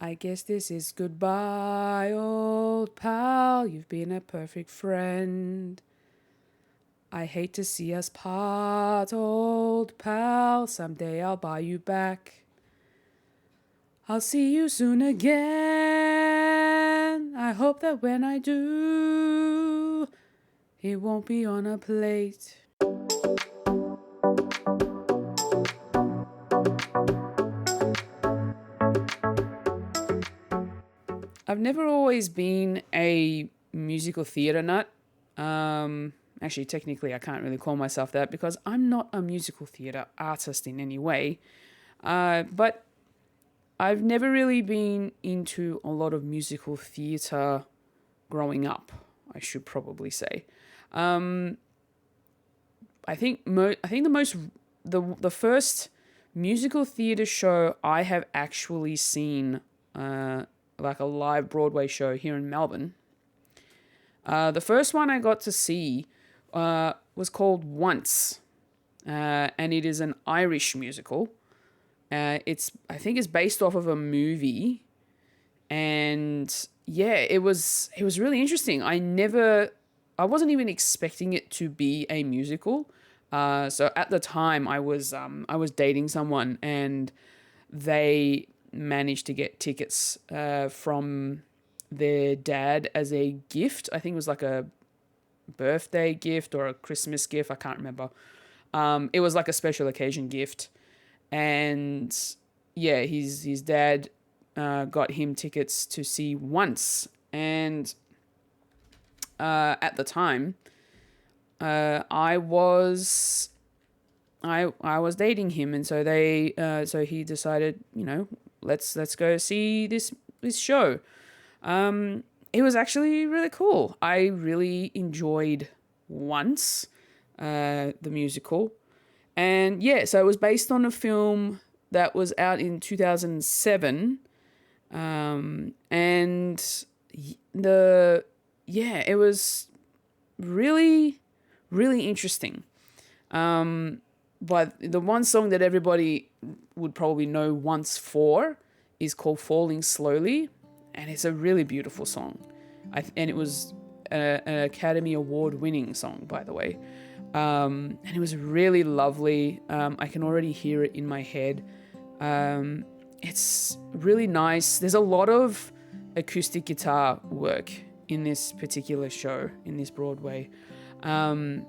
I guess this is goodbye, old pal. You've been a perfect friend. I hate to see us part, old pal. Someday I'll buy you back. I'll see you soon again. I hope that when I do, it won't be on a plate. I've never always been a musical theatre nut. Actually, technically, I can't really call myself that because I'm not a musical theatre artist in any way. But I've never really been into a lot of musical theatre growing up, I should probably say. I think the first musical theatre show I have actually seen, like a live Broadway show here in Melbourne. The first one I got to see was called Once, and it is an Irish musical. I think it's based off of a movie, and yeah, it was really interesting. I wasn't even expecting it to be a musical. So at the time, I was dating someone, and they managed to get tickets from their dad as a gift. I think it was like a birthday gift or a Christmas gift. I can't remember. It was like a special occasion gift, and yeah, his dad got him tickets to see Once, and at the time, I was dating him, and so he decided, let's go see this show. It was actually really cool. I really enjoyed Once, the musical, and yeah, so it was based on a film that was out in 2007, and it was really, really interesting. But the one song that everybody would probably know Once for is called Falling Slowly, and it's a really beautiful song. And it was an Academy Award winning song, by the way. And it was really lovely. I can already hear it in my head. It's really nice. There's a lot of acoustic guitar work in this particular show, in this Broadway. It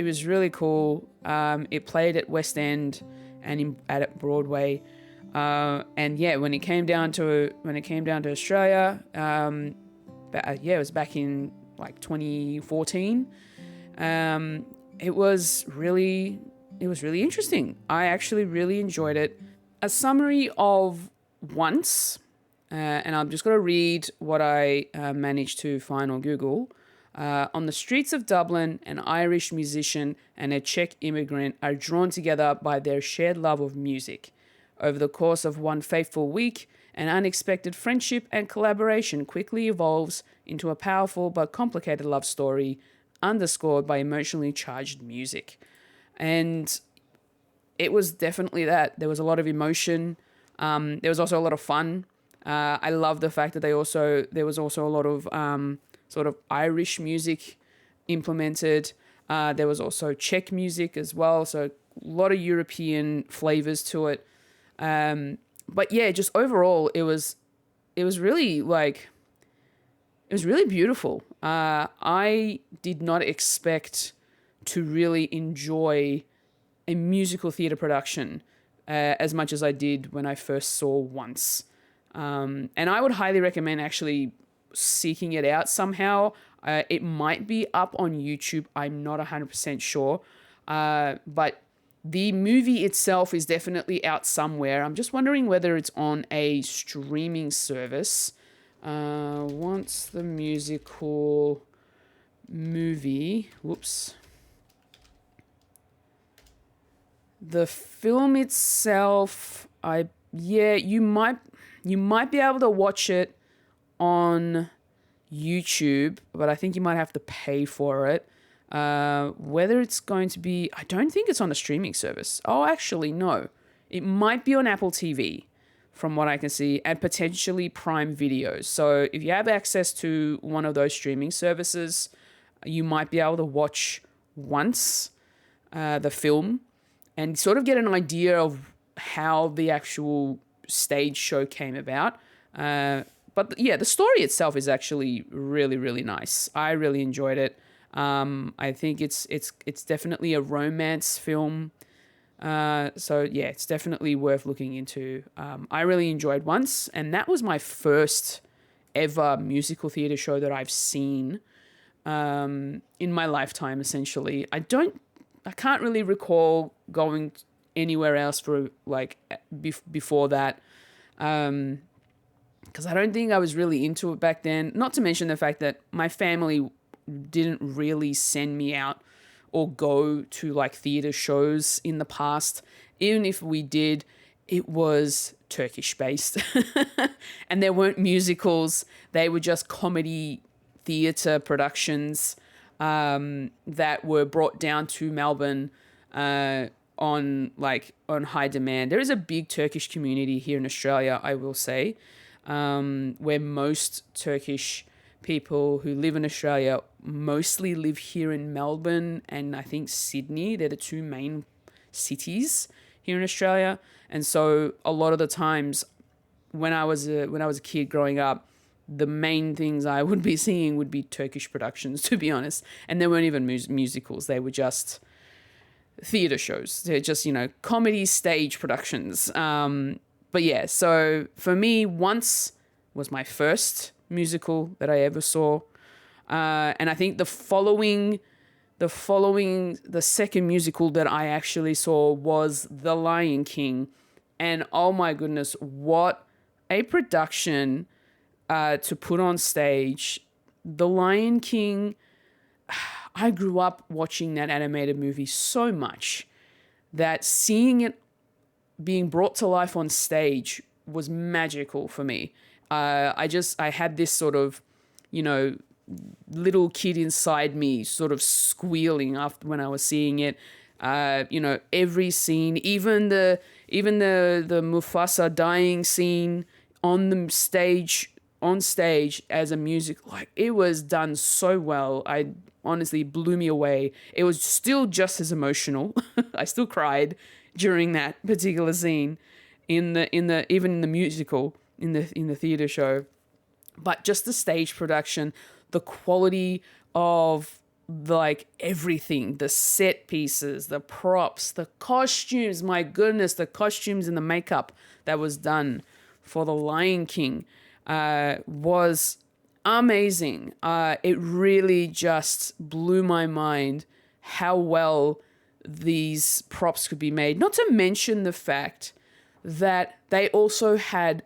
was really cool. It played at West End and at Broadway. And yeah, when it came down to Australia, it was back in like 2014. It was really interesting. I actually really enjoyed it. A summary of Once, and I'm just going to read what I managed to find on Google. On the streets of Dublin, an Irish musician and a Czech immigrant are drawn together by their shared love of music. Over the course of one fateful week, an unexpected friendship and collaboration quickly evolves into a powerful but complicated love story, underscored by emotionally charged music. And it was definitely that. There was a lot of emotion. There was also a lot of fun. I love the fact that there was also a lot of sort of Irish music implemented. There was also Czech music as well, so a lot of European flavors to it. But yeah, just overall, it was really beautiful. I did not expect to really enjoy a musical theatre production as much as I did when I first saw Once. And I would highly recommend actually seeking it out somehow. It might be up on YouTube. I'm not 100% sure. But the movie itself is definitely out somewhere. I'm just wondering whether it's on a streaming service. Once the musical movie. Whoops. The film itself, you might be able to watch it on YouTube, but I think you might have to pay for it. Whether it's going to be, I don't think it's on a streaming service. Oh, actually, no. It might be on Apple TV, from what I can see, and potentially Prime Video. So if you have access to one of those streaming services, you might be able to watch once the film and sort of get an idea of how the actual stage show came about. But yeah, the story itself is actually really, really nice. I really enjoyed it. I think it's definitely a romance film. So yeah, it's definitely worth looking into. I really enjoyed Once, and that was my first ever musical theatre show that I've seen in my lifetime, essentially. I can't really recall going anywhere else for like before that. Because I don't think I was really into it back then. Not to mention the fact that my family didn't really send me out or go to like theatre shows in the past. Even if we did, it was Turkish based. And there weren't musicals. They were just comedy theatre productions that were brought down to Melbourne on high demand. There is a big Turkish community here in Australia, I will say, where most Turkish people who live in Australia mostly live here in Melbourne and I think Sydney. They're the two main cities here in Australia. And so a lot of the times when I was a kid growing up, the main things I would be seeing would be Turkish productions, to be honest. And they weren't even musicals. They were just theatre shows. They're just, comedy stage productions. But yeah, so for me, Once was my first musical that I ever saw. And I think the second musical that I actually saw was The Lion King. And oh my goodness, what a production to put on stage. The Lion King, I grew up watching that animated movie so much that seeing it being brought to life on stage was magical for me. I had this sort of, little kid inside me sort of squealing after when I was seeing it. Every scene, even the Mufasa dying scene on stage as a music, like it was done so well. I honestly blew me away. It was still just as emotional. I still cried during that particular scene even in the musical in the theater show. But just the stage production, the quality of like everything, the set pieces, the props, the costumes, my goodness, the costumes and the makeup that was done for The Lion King was amazing. It really just blew my mind how well these props could be made. Not to mention the fact that they also had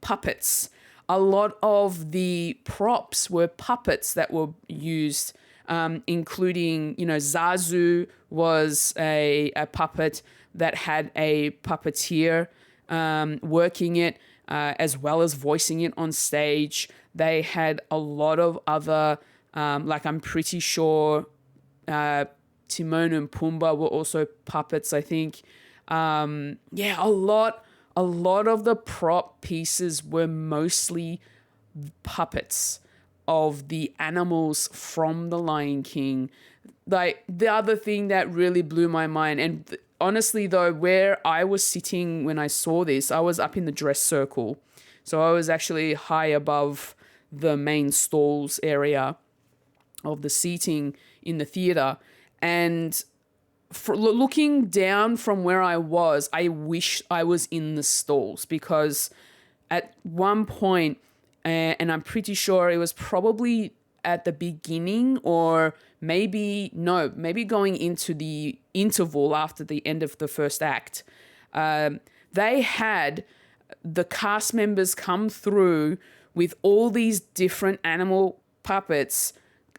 puppets. A lot of the props were puppets that were used, including, Zazu was a puppet that had a puppeteer working it, as well as voicing it on stage. They had a lot of other, I'm pretty sure Timon and Pumbaa were also puppets, I think. A lot of the prop pieces were mostly puppets of the animals from The Lion King. Like, the other thing that really blew my mind, and honestly though, where I was sitting when I saw this, I was up in the dress circle. So I was actually high above the main stalls area of the seating in the theater. And looking down from where I was, I wish I was in the stalls, because at one point, and I'm pretty sure it was probably at the beginning or maybe going into the interval after the end of the first act, they had the cast members come through with all these different animal puppets,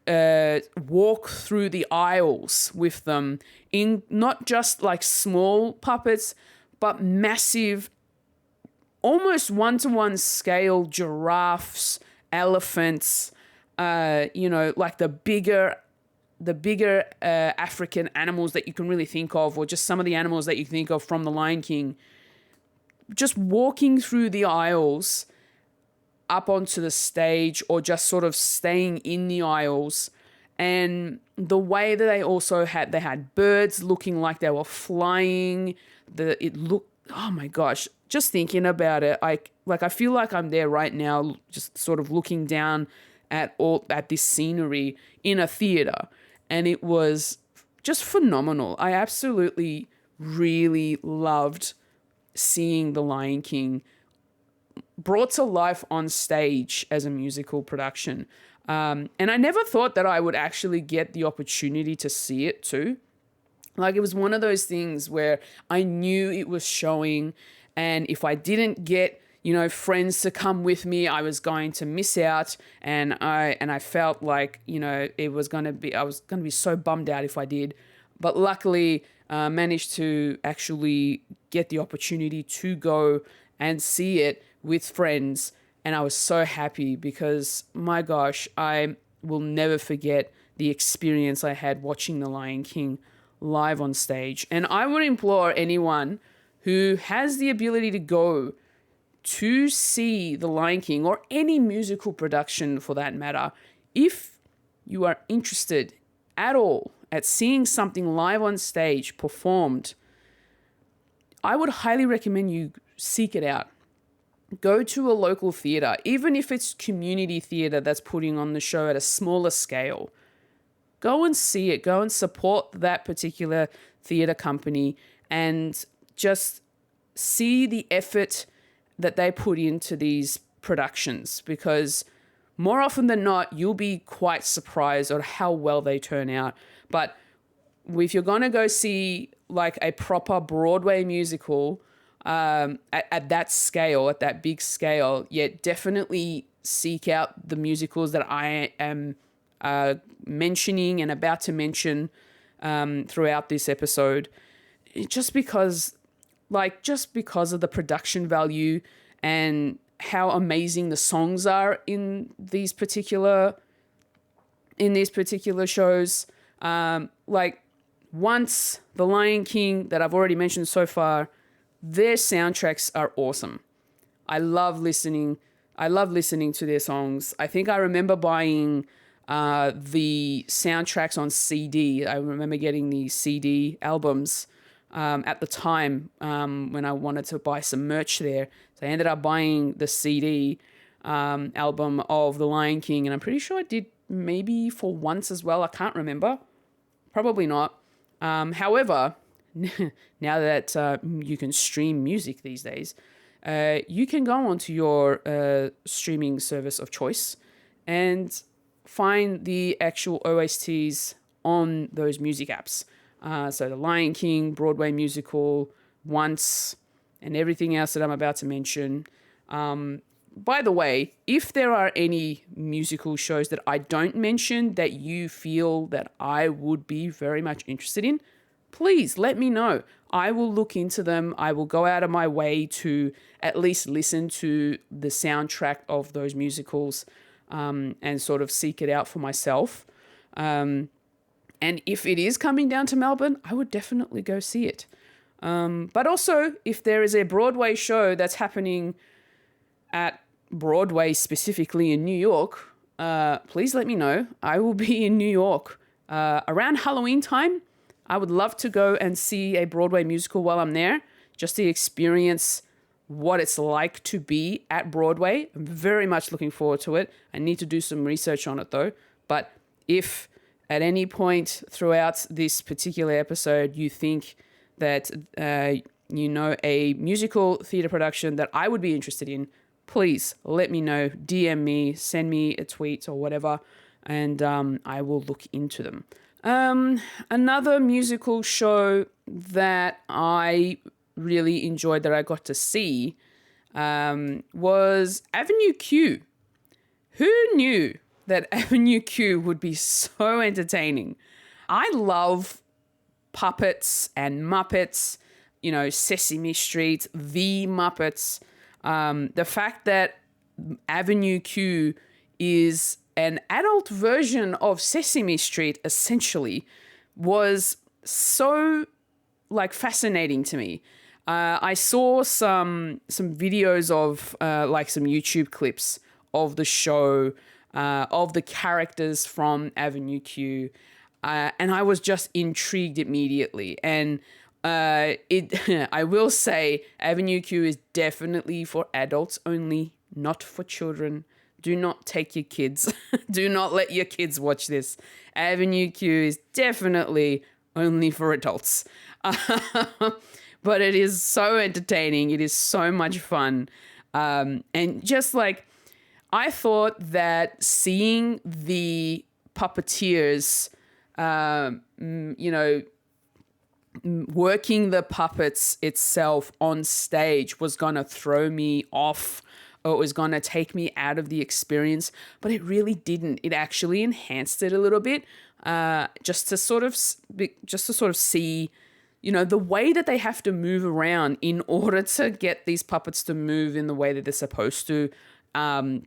walk through the aisles with them, in not just like small puppets, but massive, almost one-to-one scale giraffes, elephants, like the bigger African animals that you can really think of, or just some of the animals that you think of from The Lion King. just walking through the aisles up onto the stage, or just sort of staying in the aisles, and the way that they had birds looking like they were flying. It looked, oh my gosh, just thinking about it, I feel like I'm there right now, just sort of looking down at this scenery in a theater, and it was just phenomenal. I absolutely really loved seeing The Lion King brought to life on stage as a musical production. And I never thought that I would actually get the opportunity to see it too. Like, it was one of those things where I knew it was showing, and if I didn't get, friends to come with me, I was going to miss out, and I felt like, I was going to be so bummed out if I did. But luckily, managed to actually get the opportunity to go and see it with friends, and I was so happy because, my gosh, I will never forget the experience I had watching The Lion King live on stage. And I would implore anyone who has the ability to go to see The Lion King, or any musical production for that matter, if you are interested at all at seeing something live on stage performed, I would highly recommend you seek it out. Go to a local theatre, even if it's community theatre that's putting on the show at a smaller scale. Go and see it. Go and support that particular theatre company, and just see the effort that they put into these productions, because more often than not, you'll be quite surprised at how well they turn out. But if you're going to go see like a proper Broadway musical, at that scale, at that big scale, definitely seek out the musicals that I am mentioning and about to mention throughout this episode, just because of the production value and how amazing the songs are in these particular shows. Once, The Lion King, that I've already mentioned so far, their soundtracks are awesome. I love listening to their songs. I think I remember buying the soundtracks on CD. I remember getting the CD albums at the time when I wanted to buy some merch there. So I ended up buying the CD album of The Lion King, and I'm pretty sure I did maybe for once as well. I can't remember. Probably not. However, now that you can stream music these days, you can go onto your streaming service of choice and find the actual OSTs on those music apps. So The Lion King, Broadway musical, Once, and everything else that I'm about to mention. By the way, if there are any musical shows that I don't mention that you feel that I would be very much interested in, please let me know. I will look into them. I will go out of my way to at least listen to the soundtrack of those musicals and sort of seek it out for myself. And if it is coming down to Melbourne, I would definitely go see it. But also, if there is a Broadway show that's happening at Broadway, specifically in New York, please let me know. I will be in New York around Halloween time. I would love to go and see a Broadway musical while I'm there, just to experience what it's like to be at Broadway. I'm very much looking forward to it. I need to do some research on it though. But if at any point throughout this particular episode you think that a musical theatre production that I would be interested in, please let me know. DM me, send me a tweet or whatever, and I will look into them. Another musical show that I really enjoyed that I got to see was Avenue Q. Who knew that Avenue Q would be so entertaining? I love puppets and Muppets, Sesame Street, the Muppets. The fact that Avenue Q is an adult version of Sesame Street, essentially, was so fascinating to me. I saw some videos of like some YouTube clips of the show, of the characters from Avenue Q, and I was just intrigued immediately. And I will say, Avenue Q is definitely for adults only, not for children. Do not take your kids. Do not let your kids watch this. Avenue Q is definitely only for adults. But it is so entertaining. It is so much fun. And just like, I thought that seeing the puppeteers, working the puppets itself on stage was going to throw me off, or it was going to take me out of the experience, but it really didn't. It actually enhanced it a little bit, just to sort of see, the way that they have to move around in order to get these puppets to move in the way that they're supposed to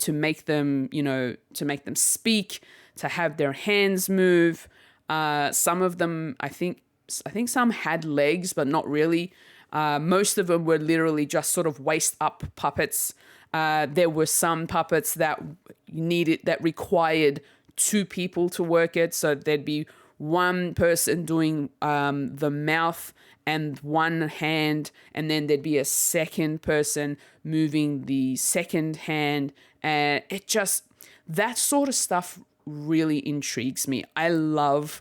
make them, to make them speak, to have their hands move. Some of them, I think some had legs, but not really. Most of them were literally just sort of waist up puppets. There were some puppets that required two people to work it. So there'd be one person doing the mouth and one hand, and then there'd be a second person moving the second hand. And that sort of stuff really intrigues me. I love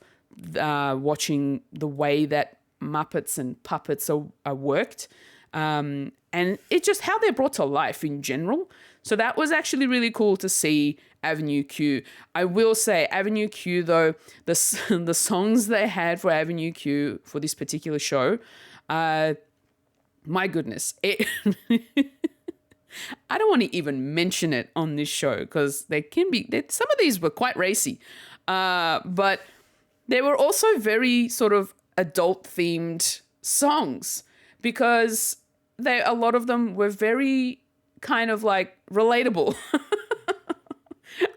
watching the way that Muppets and puppets are worked, and it's just how they're brought to life in general. So that was actually really cool to see Avenue Q. I will say Avenue Q, though, the songs they had for Avenue Q for this particular show, my goodness, I don't want to even mention it on this show because some of these were quite racy, but they were also very sort of adult themed songs because a lot of them were very kind of like relatable.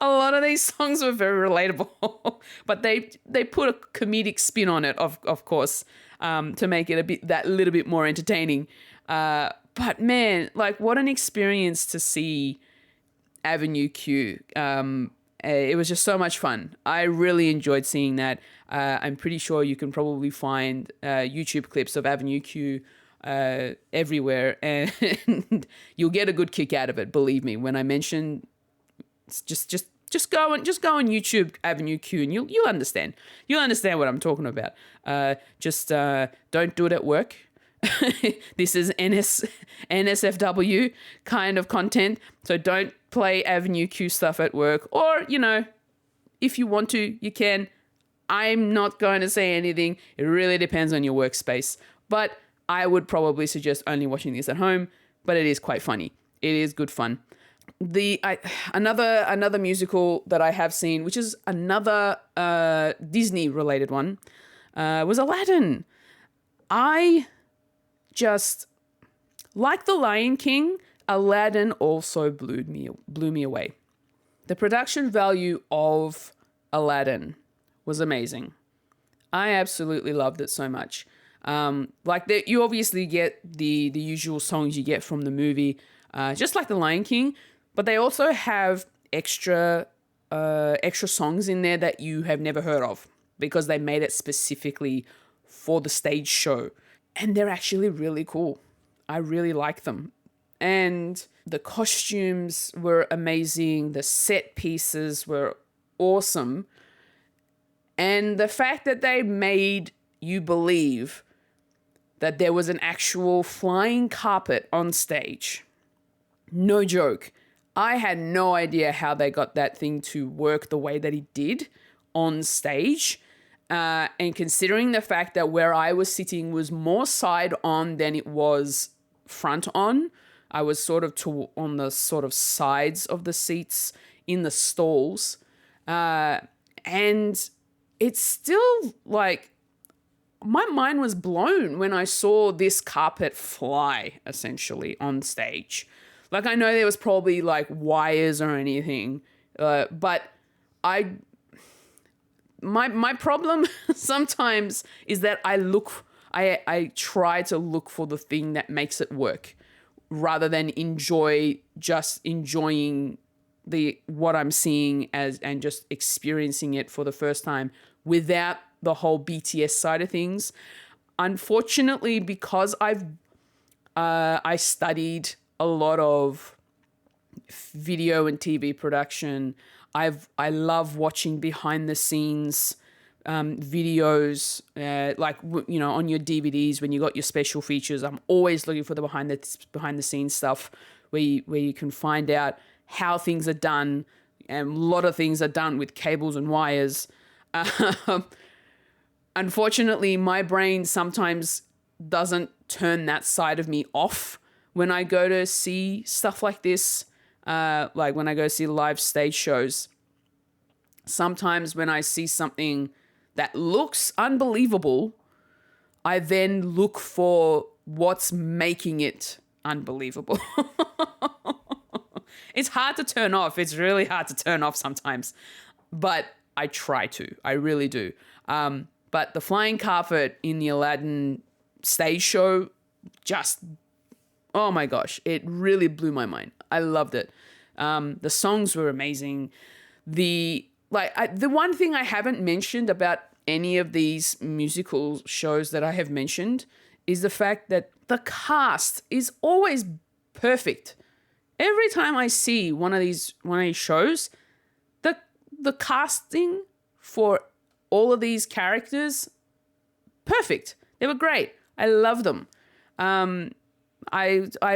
A lot of these songs were very relatable, but they put a comedic spin on it, of course, to make it that little bit more entertaining. But man, like, what an experience to see Avenue Q. It was just so much fun. I really enjoyed seeing that. I'm pretty sure you can probably find YouTube clips of Avenue Q everywhere, and you'll get a good kick out of it. Believe me, when I mention, just go on YouTube Avenue Q, and you'll understand. You'll understand what I'm talking about. Don't do it at work. This is NSFW kind of content, so don't play Avenue Q stuff at work. Or, if you want to, you can. I'm not going to say anything. It really depends on your workspace. But I would probably suggest only watching this at home, but it is quite funny. It is good fun. Another musical that I have seen, which is another Disney related one, was Aladdin. I just, like The Lion King, Aladdin also blew me away. The production value of Aladdin was amazing. I absolutely loved it so much. You obviously get the usual songs you get from the movie, just like The Lion King, but they also have extra songs in there that you have never heard of because they made it specifically for the stage show. And they're actually really cool. I really like them. And the costumes were amazing. The set pieces were awesome. And the fact that they made you believe that there was an actual flying carpet on stage. No joke. I had no idea how they got that thing to work the way that it did on stage. And considering the fact that where I was sitting was more side on than it was front on, I was sort of on the sort of sides of the seats in the stalls. And it's still like, my mind was blown when I saw this carpet fly essentially on stage. Like, I know there was probably like wires or anything, but my problem sometimes is that I look I try to look for the thing that makes it work, rather than enjoying what I'm seeing and just experiencing it for the first time without the whole BTS side of things. Unfortunately, because I studied a lot of video and TV production, I love watching behind the scenes videos, like on your DVDs when you got your special features. I'm always looking for the behind the scenes stuff where you can find out how things are done, and a lot of things are done with cables and wires. Unfortunately, my brain sometimes doesn't turn that side of me off when I go to see stuff like this, like when I go see live stage shows. Sometimes when I see something that looks unbelievable, I then look for what's making it unbelievable. It's hard to turn off. It's really hard to turn off sometimes. But I try to. I really do. But the flying carpet in the Aladdin stage show just, oh my gosh, it really blew my mind. I loved it. The songs were amazing. The one thing I haven't mentioned about any of these musical shows that I have mentioned is the fact that the cast is always perfect. Every time I see one of these shows, the casting for all of these characters, perfect. They were great. I love them. I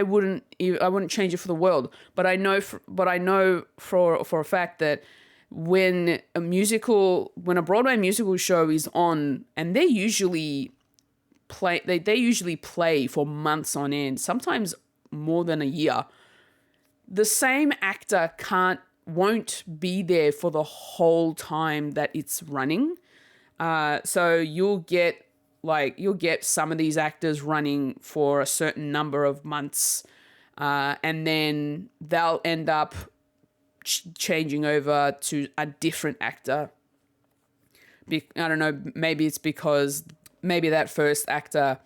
wouldn't change it for the world. But I know for a fact that when a Broadway musical show is on, and they usually play for months on end, sometimes more than a year, the same actor won't be there for the whole time that it's running. So you'll get some of these actors running for a certain number of months, and then they'll end up changing over to a different actor. I don't know, maybe it's because that first actor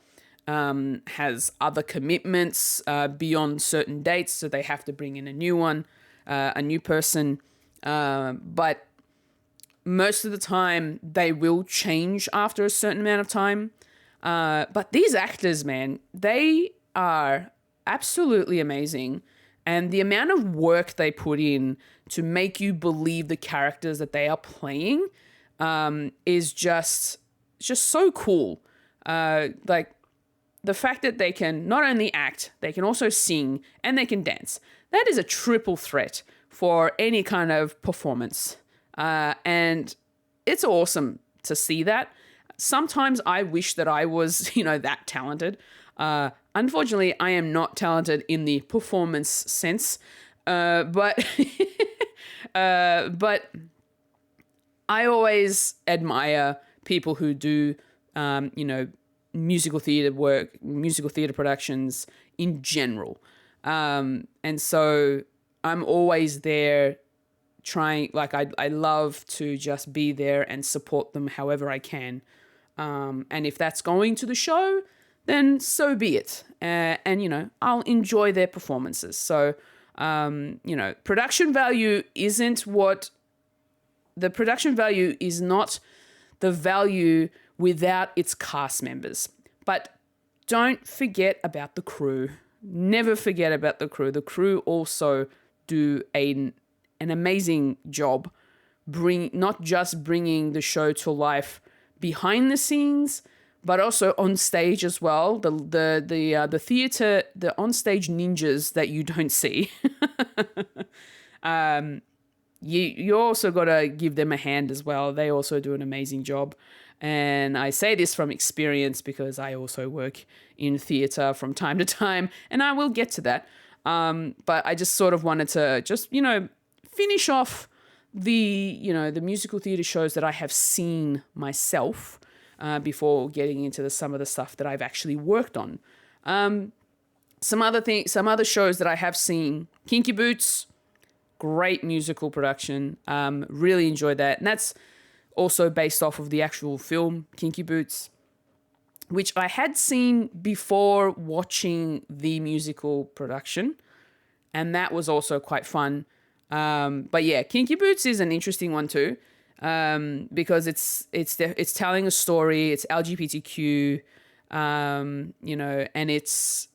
has other commitments beyond certain dates, so they have to bring in a new person. But most of the time, they will change after a certain amount of time. But these actors, man, they are absolutely amazing. And the amount of work they put in to make you believe the characters that they are playing is just so cool. Like the fact that they can not only act, they can also sing and they can dance. That is a triple threat for any kind of performance. And it's awesome to see that. Sometimes I wish that I was, that talented. Unfortunately, I am not talented in the performance sense, but I always admire people who do, musical theater productions in general. And so I'm always there trying, I love to just be there and support them however I can. And if that's going to the show, then so be it. And I'll enjoy their performances. So, production value is not the value without its cast members. But don't forget about the crew. Never forget about the crew. The crew also do an amazing job, not just bringing the show to life behind the scenes, but also on stage as well. The theater, the on-stage ninjas that you don't see. You also got to give them a hand as well. They also do an amazing job. And I say this from experience because I also work in theater from time to time, and I will get to that. But I just sort of wanted to finish off the musical theater shows that I have seen myself before getting into some of the stuff that I've actually worked on. Some other shows that I have seen: Kinky Boots, great musical production. Really enjoyed that, and that's also based off of the actual film Kinky Boots. which I had seen before watching the musical production, and that was also quite fun. But yeah, Kinky Boots is an interesting one too, because it's telling a story. It's LGBTQ, and it's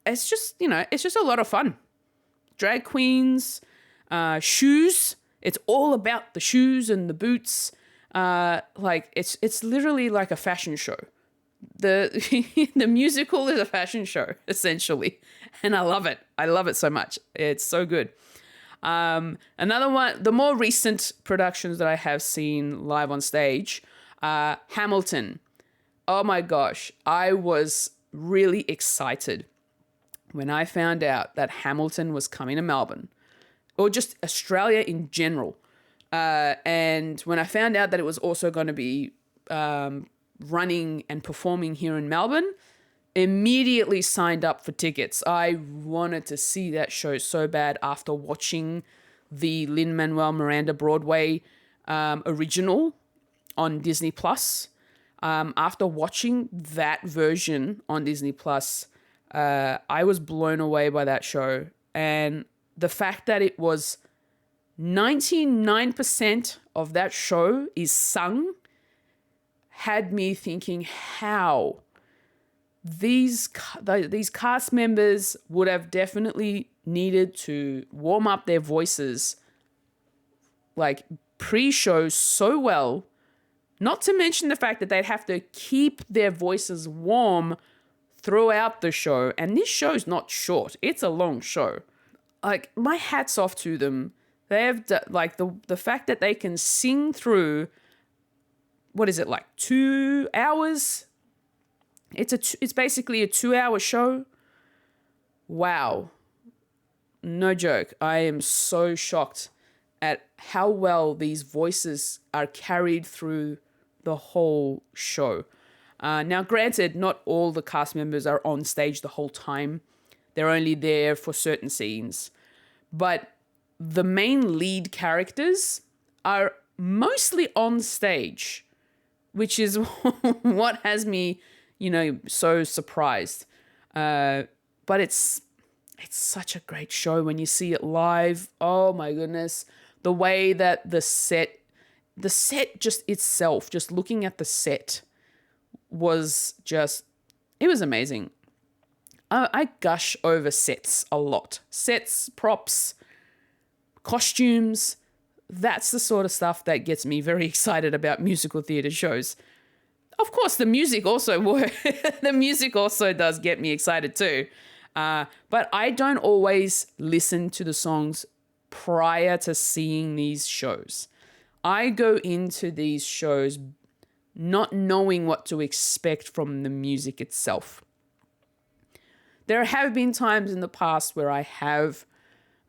just a lot of fun. Drag queens, shoes. It's all about the shoes and the boots. It's literally like a fashion show. The the musical is a fashion show essentially, and I love it. I love it so much. It's so good. Another one, the more recent productions that I have seen live on stage, Hamilton. Oh my gosh, I was really excited when I found out that Hamilton was coming to Melbourne, or just Australia in general. And when I found out that it was also going to be running and performing here in Melbourne, immediately signed up for tickets. I wanted to see that show so bad after watching the Lin-Manuel Miranda Broadway original on Disney Plus. After watching that version on Disney Plus, I was blown away by that show. And the fact that it was 99% of that show is sung had me thinking how these cast members would have definitely needed to warm up their voices like pre-show so well, not to mention the fact that they'd have to keep their voices warm throughout the show. And this show's not short. It's a long show. Like, my hat's off to them. They have the fact that they can sing through, what is it, like 2 hours? It's basically a 2-hour show. Wow. No joke. I am so shocked at how well these voices are carried through the whole show. Now, granted, not all the cast members are on stage the whole time. They're only there for certain scenes. But the main lead characters are mostly on stage, which is what has me, so surprised. But it's such a great show when you see it live. Oh my goodness. The way that the set just itself, just looking at the set was it was amazing. I gush over sets a lot. Sets, props, costumes. That's the sort of stuff that gets me very excited about musical theatre shows. Of course, the music also does get me excited too. But I don't always listen to the songs prior to seeing these shows. I go into these shows not knowing what to expect from the music itself. There have been times in the past where I have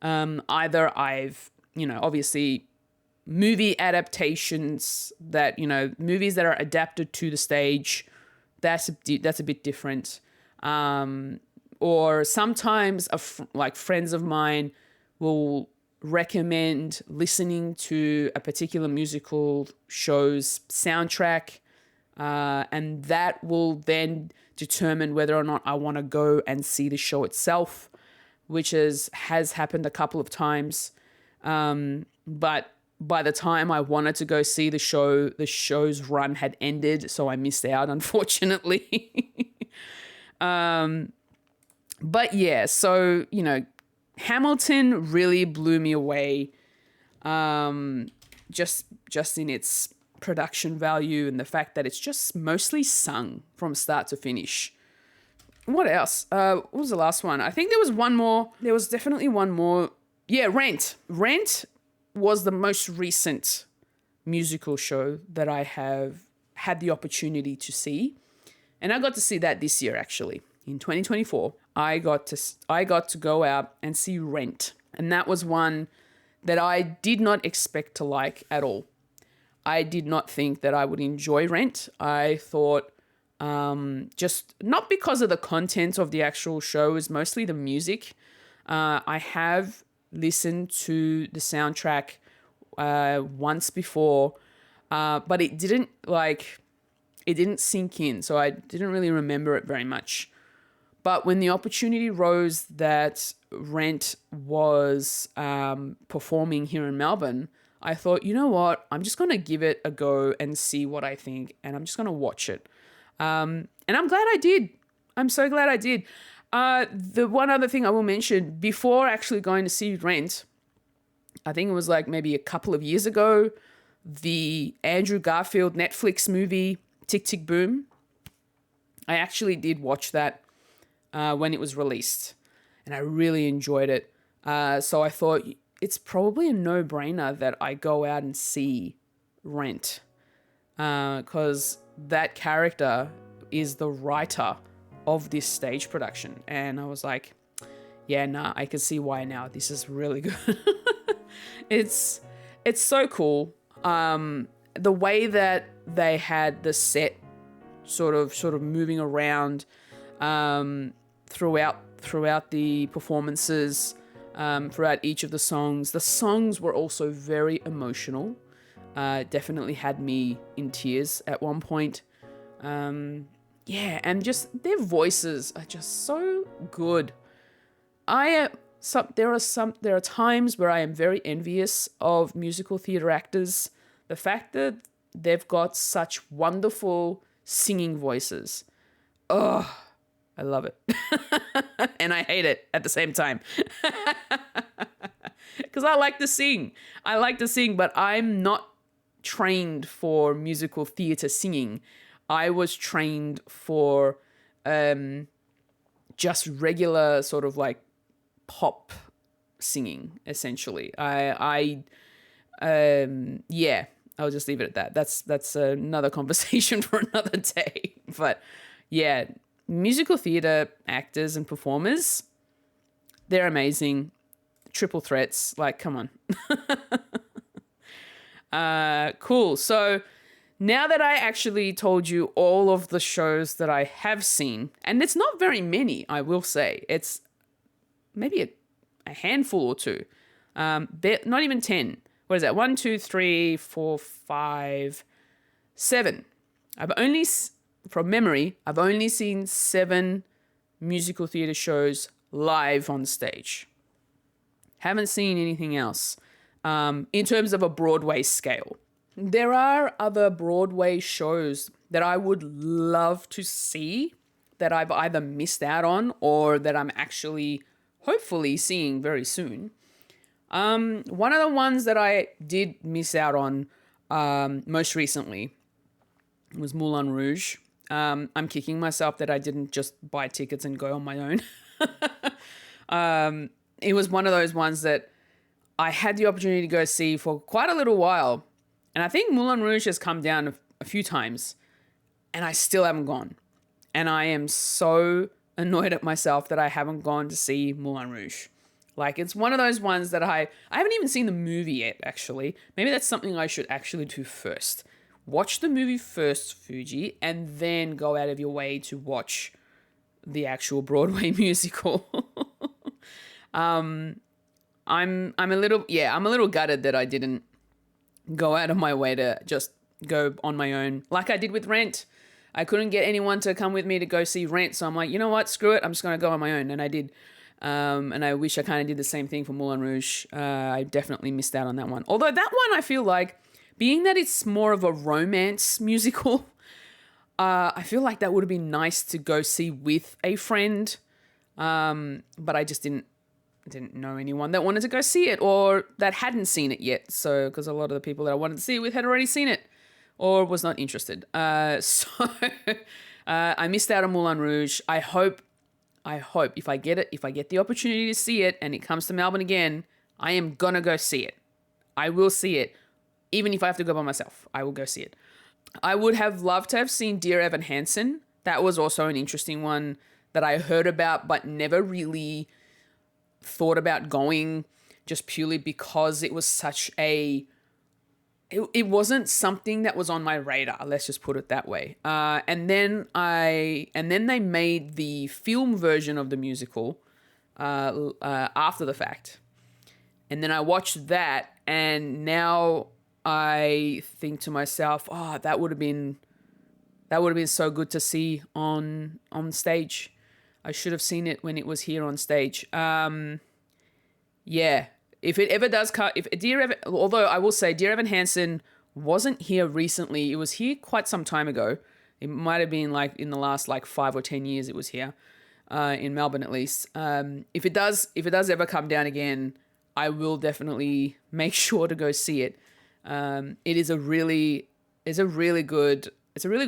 obviously movie adaptations that, movies that are adapted to the stage, that's a bit different. Or sometimes friends of mine will recommend listening to a particular musical show's soundtrack, and that will then determine whether or not I want to go and see the show itself, which has happened a couple of times. But by the time I wanted to go see the show's run had ended, so I missed out, unfortunately. But yeah, so, Hamilton really blew me away, just in its production value and the fact that it's just mostly sung from start to finish. What else? What was the last one? I think there was one more. There was definitely one more. Yeah, Rent. Rent was the most recent musical show that I have had the opportunity to see. And I got to see that this year, actually. In 2024, I got to go out and see Rent. And that was one that I did not expect to like at all. I did not think that I would enjoy Rent. I thought, just not because of the content of the actual show, is mostly the music. I have listened to the soundtrack once before, but it didn't it didn't sink in, so I didn't really remember it very much. But when the opportunity rose that Rent was performing here in Melbourne, I thought, you know what? I'm just going to give it a go and see what I think, and I'm just going to watch it. And I'm glad I did. I'm so glad I did. The one other thing I will mention, before actually going to see Rent, I think it was like maybe a couple of years ago, the Andrew Garfield Netflix movie, Tick, Tick, Boom. I actually did watch that when it was released, and I really enjoyed it. So I thought it's probably a no-brainer that I go out and see Rent, because that character is the writer of this stage production. And I was like, yeah, nah, I can see why now. This is really good. It's so cool. The way that they had the set sort of moving around throughout the performances, throughout each of the songs. The songs were also very emotional. Definitely had me in tears at one point. Yeah, and just their voices are just so good. There are times where I am very envious of musical theatre actors. The fact that they've got such wonderful singing voices. Oh, I love it. And I hate it at the same time. Because I like to sing. But I'm not trained for musical theatre singing. I was trained for just regular sort of like pop singing, essentially. Yeah, I'll just leave it at that. That's another conversation for another day. But yeah, musical theatre actors and performers, they're amazing. Triple threats, like, come on. Cool. So now that I actually told you all of the shows that I have seen, and it's not very many, I will say. It's maybe a handful or two. Not even 10. What is that? 1, 2, 3, 4, 5, 7. From memory, I've only seen 7 musical theatre shows live on stage. Haven't seen anything else in terms of a Broadway scale. There are other Broadway shows that I would love to see that I've either missed out on or that I'm actually hopefully seeing very soon. One of the ones that I did miss out on most recently was Moulin Rouge. I'm kicking myself that I didn't just buy tickets and go on my own. It was one of those ones that I had the opportunity to go see for quite a little while. And I think Moulin Rouge has come down a few times and I still haven't gone. And I am so annoyed at myself that I haven't gone to see Moulin Rouge. Like, it's one of those ones that I haven't even seen the movie yet, actually. Maybe that's something I should actually do first. Watch the movie first, Fuji, and then go out of your way to watch the actual Broadway musical. I'm a little gutted that I didn't go out of my way to just go on my own, like I did with Rent. I couldn't get anyone to come with me to go see Rent, so I'm like, you know what, screw it, I'm just going to go on my own, and I did. And I wish I kind of did the same thing for Moulin Rouge. I definitely missed out on that one. Although that one, I feel like, being that it's more of a romance musical, I feel like that would have been nice to go see with a friend. But I just didn't know anyone that wanted to go see it or that hadn't seen it yet. So, because a lot of the people that I wanted to see it with had already seen it or was not interested. So I missed out on Moulin Rouge. I hope if I get the opportunity to see it and it comes to Melbourne again, I am gonna go see it. I will see it. Even if I have to go by myself, I will go see it. I would have loved to have seen Dear Evan Hansen. That was also an interesting one that I heard about but never really thought about going, just purely because it was such a... It wasn't something that was on my radar, let's just put it that way. And then they made the film version of the musical after the fact. And then I watched that, and now I think to myself, that would have been that would have been so good to see on stage. I should have seen it when it was here on stage. Yeah, if it ever does cut, if Dear Evan, although I will say Dear Evan Hansen wasn't here recently. It was here quite some time ago. It might have been like in the last like 5 or 10 years it was here, in Melbourne at least. If it does ever come down again, I will definitely make sure to go see it. It is a really good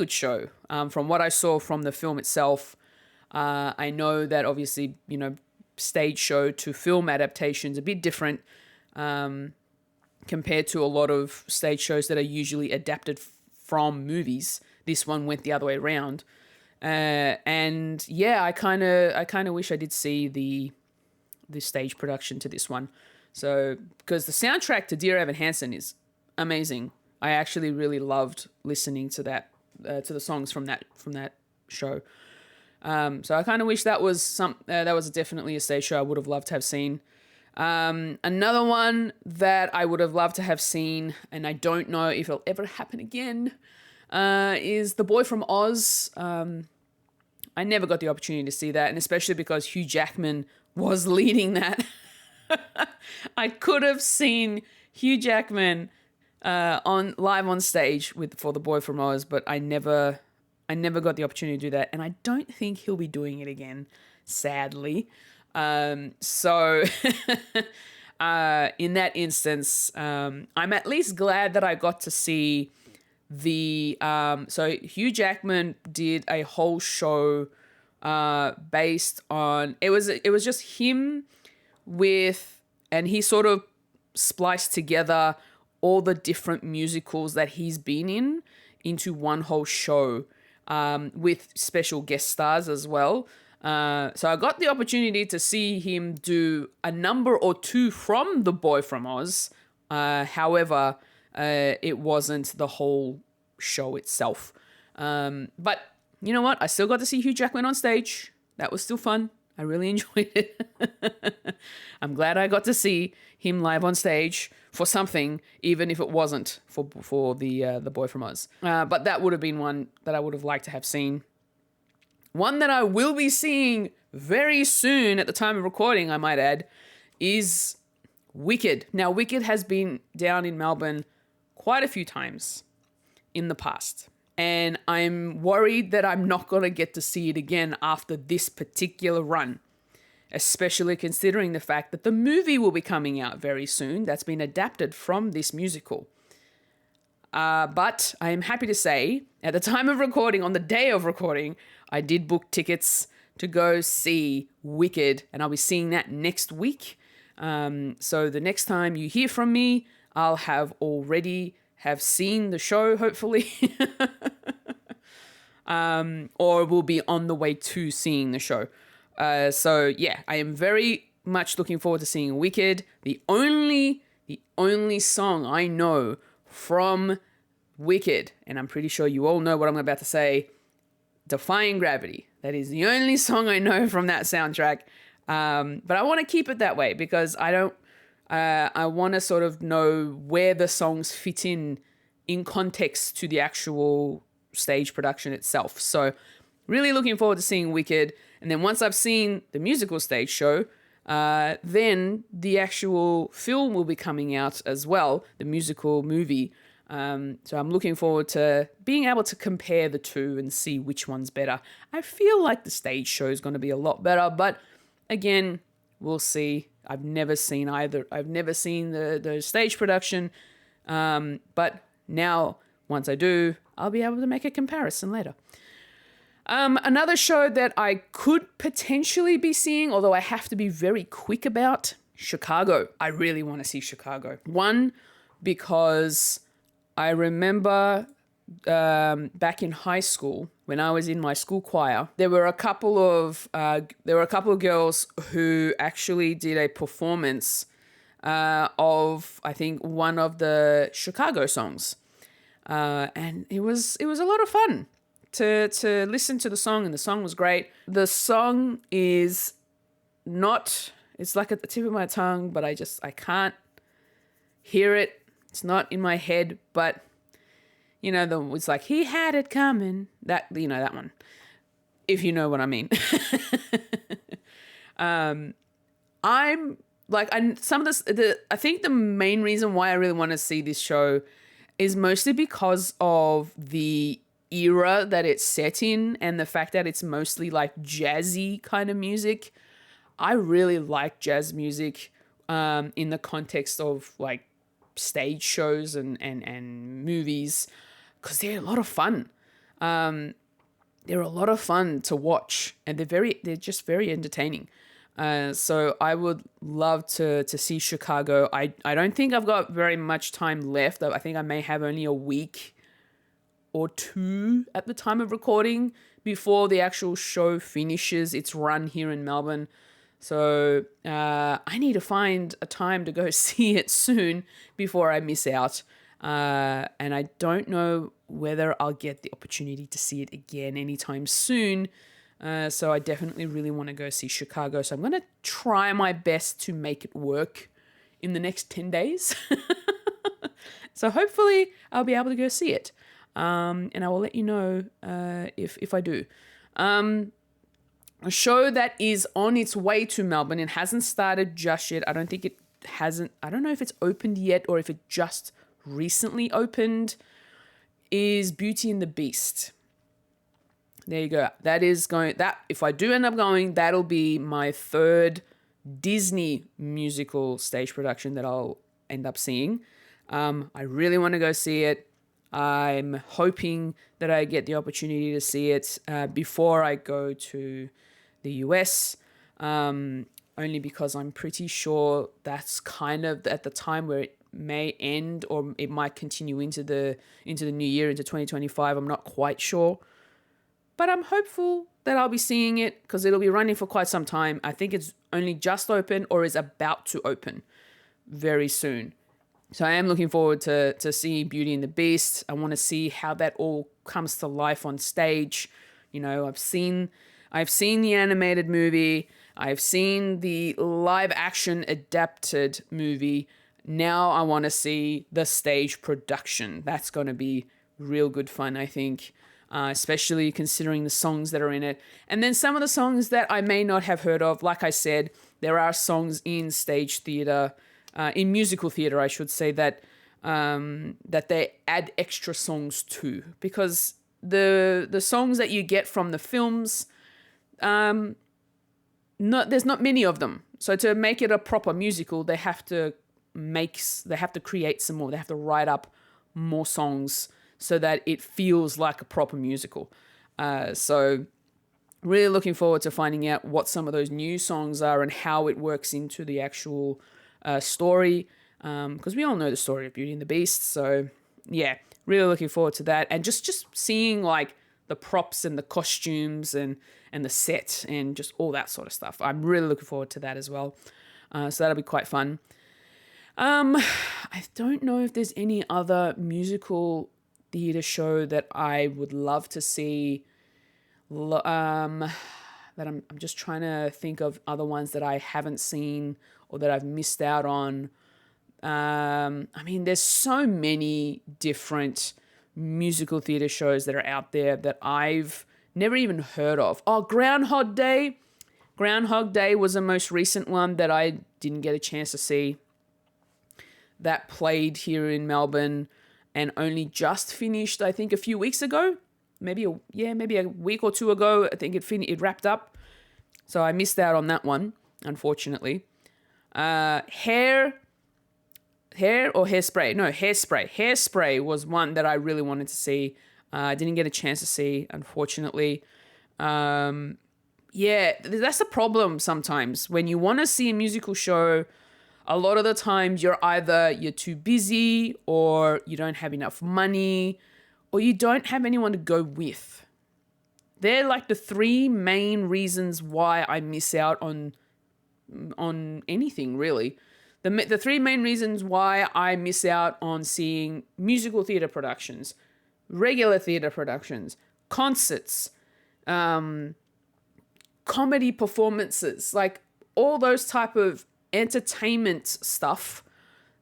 show. From what I saw from the film itself, I know that obviously, stage show to film adaptation's a bit different, compared to a lot of stage shows that are usually adapted from movies. This one went the other way around. And yeah, I kind of wish I did see the stage production to this one. So, because the soundtrack to Dear Evan Hansen is amazing. I actually really loved listening to that, to the songs from that show. So I kind of wish that was definitely a stage show I would have loved to have seen. Another one that I would have loved to have seen, and I don't know if it'll ever happen again, is The Boy from Oz. I never got the opportunity to see that, and especially because Hugh Jackman was leading that. I could have seen Hugh Jackman live on stage for The Boy from Oz, but I never got the opportunity to do that, and I don't think he'll be doing it again, sadly. So in that instance, I'm at least glad that I got to see so Hugh Jackman did a whole show based on, it was just him and he sort of spliced together all the different musicals that he's been in into one whole show, with special guest stars as well. So I got the opportunity to see him do a number or two from The Boy from Oz. However, it wasn't the whole show itself. But you know what? I still got to see Hugh Jackman on stage. That was still fun. I really enjoyed it. I'm glad I got to see him live on stage for something, even if it wasn't for the Boy from Oz. But that would have been one that I would have liked to have seen. One that I will be seeing very soon at the time of recording, I might add, is Wicked. Now, Wicked has been down in Melbourne quite a few times in the past. And I'm worried that I'm not going to get to see it again after this particular run, especially considering the fact that the movie will be coming out very soon that's been adapted from this musical. But I am happy to say, at the time of recording, on the day of recording, I did book tickets to go see Wicked, and I'll be seeing that next week. So the next time you hear from me, I'll have already seen the show, hopefully. Or will be on the way to seeing the show. So yeah, I am very much looking forward to seeing Wicked. The only song I know from Wicked, and I'm pretty sure you all know what I'm about to say, Defying Gravity. That is the only song I know from that soundtrack. But I want to keep it that way because I want to sort of know where the songs fit in context to the actual stage production itself. So really looking forward to seeing Wicked. And then once I've seen the musical stage show, then the actual film will be coming out as well, the musical movie. So I'm looking forward to being able to compare the two and see which one's better. I feel like the stage show is going to be a lot better, but again, we'll see. I've never seen either. I've never seen the stage production, but now once I do, I'll be able to make a comparison later. Another show that I could potentially be seeing, although I have to be very quick about, Chicago. I really want to see Chicago. One, because I remember back in high school when I was in my school choir, there were a couple of girls who actually did a performance of, I think, one of the Chicago songs, and it was a lot of fun to listen to the song, and the song was great. The song is not, it's like at the tip of my tongue, but I can't hear it. It's not in my head, but it's like, he had it coming. That, that one. If you know what I mean. I'm like, some of this, I think the main reason why I really want to see this show is mostly because of the era that it's set in and the fact that it's mostly like jazzy kind of music. I really like jazz music in the context of like stage shows and movies, because they're a lot of fun. They're a lot of fun to watch, and they're just very entertaining. So I would love to see Chicago. I don't think I've got very much time left. I think I may have only a week or two at the time of recording before the actual show finishes its run here in Melbourne. So I need to find a time to go see it soon before I miss out. And I don't know whether I'll get the opportunity to see it again anytime soon. So I definitely really want to go see Chicago. So I'm going to try my best to make it work in the next 10 days. So hopefully I'll be able to go see it. And I will let you know if I do. A show that is on its way to Melbourne and hasn't started just yet. I don't think it hasn't. I don't know if it's opened yet or if it just recently opened, is Beauty and the Beast. There you go. If I do end up going, that'll be my third Disney musical stage production that I'll end up seeing. I really want to go see it. I'm hoping that I get the opportunity to see it before I go to the US, only because I'm pretty sure that's kind of at the time where it may end, or it might continue into the new year, into 2025. I'm not quite sure, but I'm hopeful that I'll be seeing it because it'll be running for quite some time. I think it's only just open or is about to open very soon. So I am looking forward to see Beauty and the Beast. I want to see how that all comes to life on stage. I've seen the animated movie. I've seen the live action adapted movie. Now I want to see the stage production. That's going to be real good fun, I think, especially considering the songs that are in it. And then some of the songs that I may not have heard of. Like I said, there are songs in stage theatre, in musical theatre, I should say, that they add extra songs to, because the songs that you get from the films, there's not many of them. So to make it a proper musical, they have to create some more. They have to write up more songs so that it feels like a proper musical. So really looking forward to finding out what some of those new songs are and how it works into the actual story, because we all know the story of Beauty and the Beast. So yeah, really looking forward to that, and just seeing like the props and the costumes and the set and just all that sort of stuff. I'm really looking forward to that as well. So that'll be quite fun. I don't know if there's any other musical theatre show that I would love to see. That I'm just trying to think of other ones that I haven't seen or that I've missed out on. There's so many different musical theatre shows that are out there that I've never even heard of. Oh, Groundhog Day. Groundhog Day was the most recent one that I didn't get a chance to see. That played here in Melbourne and only just finished, I think, a few weeks ago. Maybe a week or two ago. I think it wrapped up. So I missed out on that one, unfortunately. Hair or Hairspray? No, Hairspray. Hairspray was one that I really wanted to see. I didn't get a chance to see, unfortunately. That's the problem sometimes. When you want to see a musical show, a lot of the times you're too busy, or you don't have enough money, or you don't have anyone to go with. They're like the three main reasons why I miss out on anything, really. The three main reasons why I miss out on seeing musical theatre productions, regular theatre productions, concerts, comedy performances, like all those type of entertainment stuff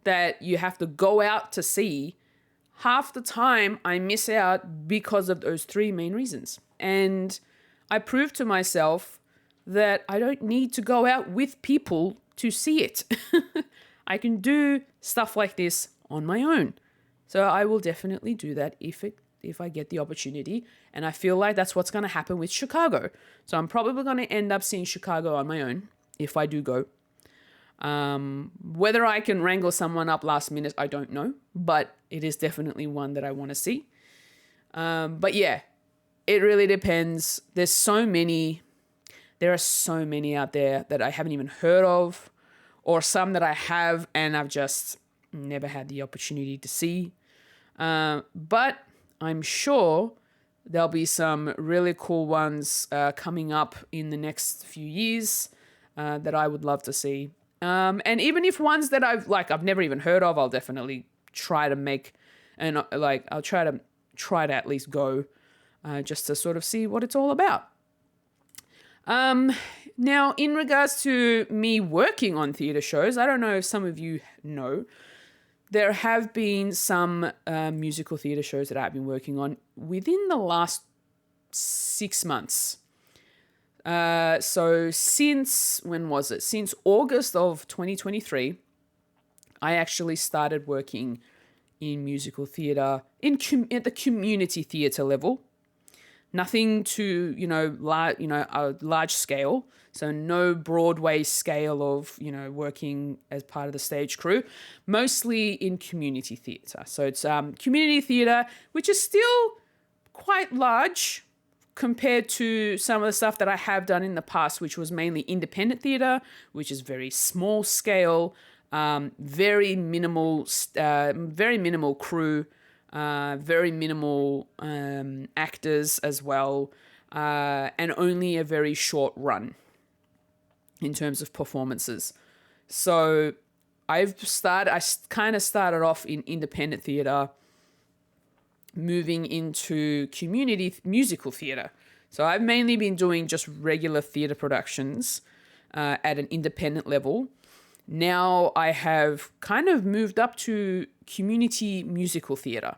that you have to go out to see. half the time I miss out because of those three main reasons. And I proved to myself that I don't need to go out with people to see it. I can do stuff like this on my own. So I will definitely do that if I get the opportunity. And I feel like that's what's going to happen with Chicago. So I'm probably going to end up seeing Chicago on my own if I do go. Whether I can wrangle someone up last minute, I don't know. But it is definitely one that I want to see. But yeah, it really depends. There are so many out there that I haven't even heard of, or some that I have and I've just never had the opportunity to see. But I'm sure there'll be some really cool ones coming up in the next few years that I would love to see. And even if ones that I've never even heard of, I'll definitely try to make, and I'll try to at least go just to sort of see what it's all about. Now, in regards to me working on theatre shows, I don't know if some of you know, there have been some musical theatre shows that I've been working on within the last 6 months. So since, when was it? Since August of 2023, I actually started working in musical theatre at the community theatre level. Nothing to, a large scale. So no Broadway scale of, working as part of the stage crew. Mostly in community theatre. So it's community theatre, which is still quite large compared to some of the stuff that I have done in the past, which was mainly independent theatre, which is very small scale, very minimal crew. Very minimal actors as well, and only a very short run in terms of performances. So I kind of started off in independent theatre, moving into community musical theatre. So I've mainly been doing just regular theatre productions at an independent level. Now I have kind of moved up to community musical theatre,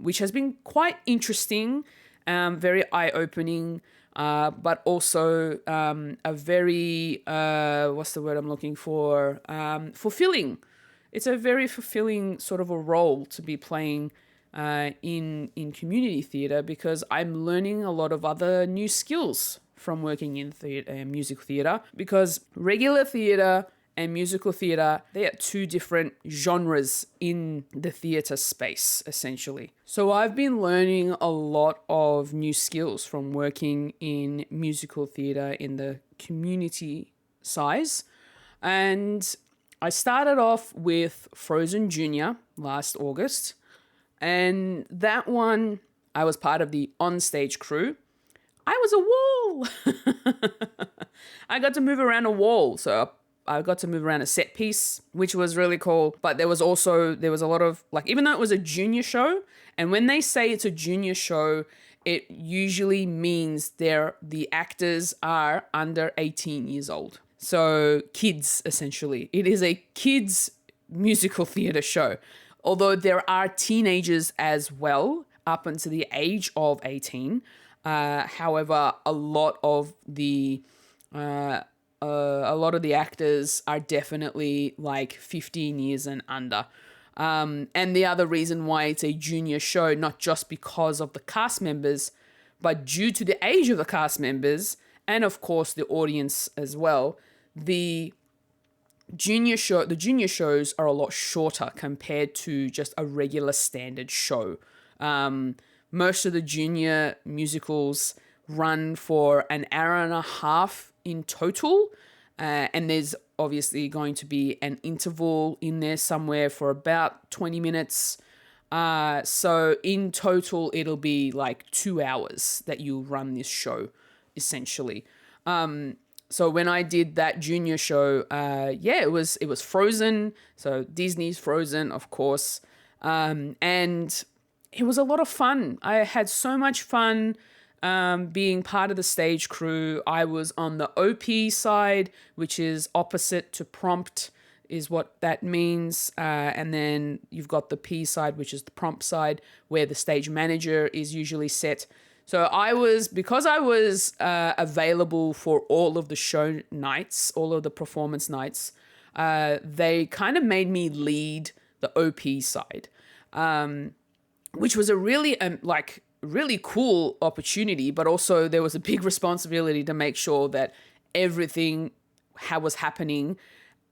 which has been quite interesting, very eye-opening, but also a very, what's the word I'm looking for? Fulfilling. It's a very fulfilling sort of a role to be playing in community theatre, because I'm learning a lot of other new skills from working in musical theatre, because regular theatre and musical theatre, they are two different genres in the theatre space, essentially. So I've been learning a lot of new skills from working in musical theatre in the community size. And I started off with Frozen Junior last August. And that one, I was part of the onstage crew. I was a wall. I got to move around a wall. So I got to move around a set piece, which was really cool. But there was a lot of, even though it was a junior show, and when they say it's a junior show, it usually means the actors are under 18 years old. So kids, essentially. It is a kids musical theatre show. Although there are teenagers as well, up until the age of 18. However, a lot of the actors are definitely 15 years and under. And the other reason why it's a junior show, not just because of the cast members, but due to the age of the cast members, and of course the audience as well, the junior shows are a lot shorter compared to just a regular standard show. Most of the junior musicals run for an hour and a half in total, and there's obviously going to be an interval in there somewhere for about 20 minutes. So in total, it'll be 2 hours that you'll run this show, essentially. So when I did that junior show, it was Frozen. So Disney's Frozen, of course. And it was a lot of fun. I had so much fun being part of the stage crew. I was on the OP side, which is opposite to prompt. is what that means. And then you've got the P side, which is the prompt side, where the stage manager is usually set. So because I was available for all of the show nights, all of the performance nights, they kind of made me lead the OP side, which was a really cool opportunity, but also there was a big responsibility to make sure that everything was happening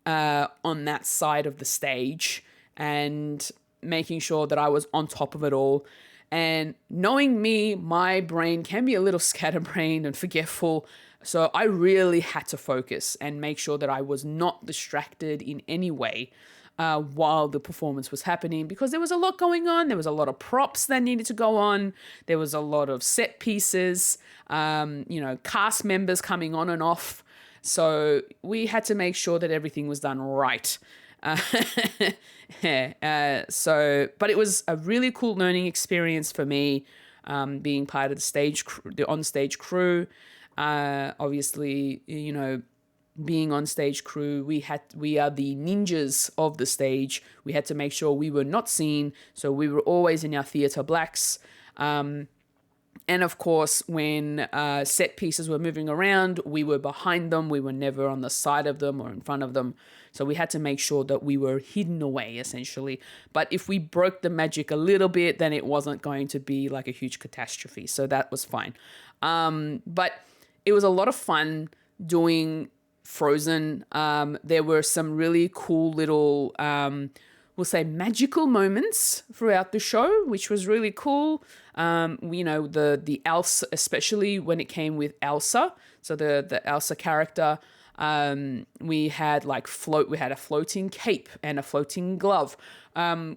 on that side of the stage and making sure that I was on top of it all. And knowing me, my brain can be a little scatterbrained and forgetful. So I really had to focus and make sure that I was not distracted in any way while the performance was happening, because there was a lot going on. There was a lot of props that needed to go on. There was a lot of set pieces, cast members coming on and off. So we had to make sure that everything was done right. But it was a really cool learning experience for me, being part of the on-stage crew. Obviously, being on stage crew, we are the ninjas of the stage. We had to make sure we were not seen, so we were always in our theatre blacks. And of course, when set pieces were moving around, we were behind them. We were never on the side of them or in front of them. So we had to make sure that we were hidden away, essentially. But if we broke the magic a little bit, then it wasn't going to be like a huge catastrophe. So that was fine. But it was a lot of fun doing Frozen. There were some really cool little, we'll say, magical moments throughout the show, which was really cool. The Elsa, especially when it came with Elsa. So the Elsa character, we had a floating cape and a floating glove.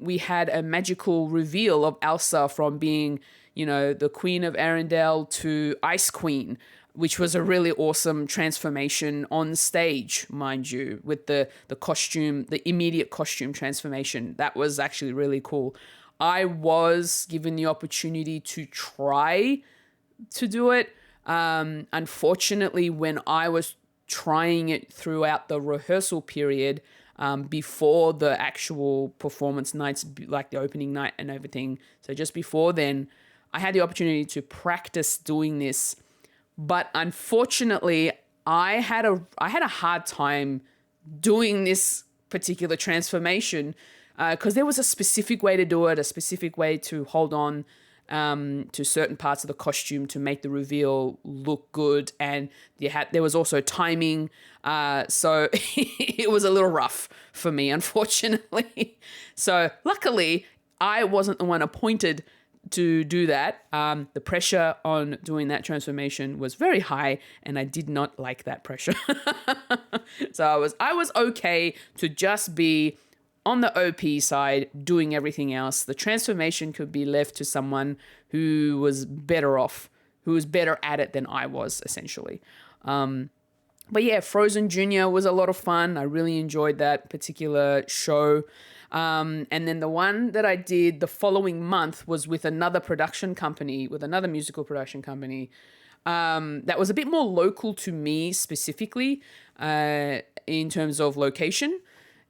We had a magical reveal of Elsa from being, the Queen of Arendelle to Ice Queen, which was a really awesome transformation on stage, mind you, with the costume, the immediate costume transformation. That was actually really cool. I was given the opportunity to try to do it. Unfortunately, when I was trying it throughout the rehearsal period, before the actual performance nights, like the opening night and everything, so just before then, I had the opportunity to practice doing this. But unfortunately, I had a hard time doing this particular transformation because there was a specific way to do it, a specific way to hold on to certain parts of the costume to make the reveal look good. And there was also timing. So it was a little rough for me, unfortunately. So luckily, I wasn't the one appointed to do that. The pressure on doing that transformation was very high, and I did not like that pressure. So I was okay to just be on the OP side doing everything else. The transformation could be left to someone who was better at it than I was, essentially. But yeah, Frozen Junior was a lot of fun. I really enjoyed that particular show. And then the one that I did the following month was with another musical production company, that was a bit more local to me specifically, in terms of location.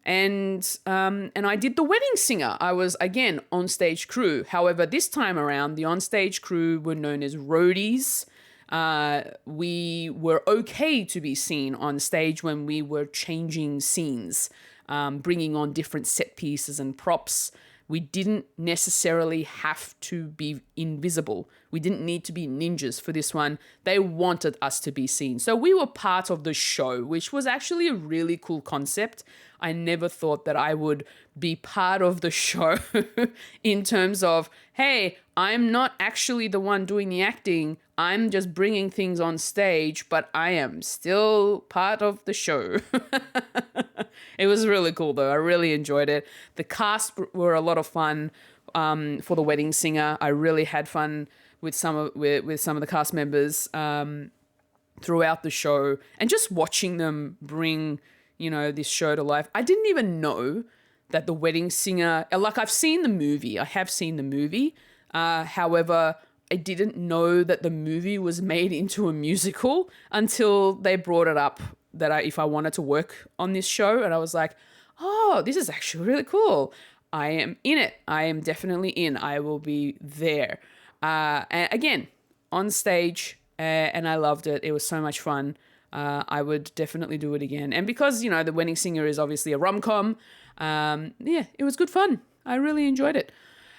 And I did the wedding singer. I was, again, on-stage crew. However, this time around, the on-stage crew were known as roadies. We were okay to be seen on stage when we were changing scenes, bringing on different set pieces and props. We didn't necessarily have to be invisible. We didn't need to be ninjas for this one. They wanted us to be seen. So we were part of the show, which was actually a really cool concept. I never thought that I would be part of the show in terms of, hey, I'm not actually the one doing the acting. I'm just bringing things on stage, but I am still part of the show. It was really cool, though. I really enjoyed it. The cast were a lot of fun for the wedding singer. I really had fun with some of the cast members throughout the show, and just watching them bring, this show to life. I didn't even know that the wedding singer, like, I have seen the movie. However, I didn't know that the movie was made into a musical until they brought it up that if I wanted to work on this show, and I was like, oh, this is actually really cool. I am in it. I am definitely in. I will be there. And again, on stage, and I loved it. It was so much fun. I would definitely do it again. And because, The Wedding Singer is obviously a rom-com, yeah, it was good fun. I really enjoyed it.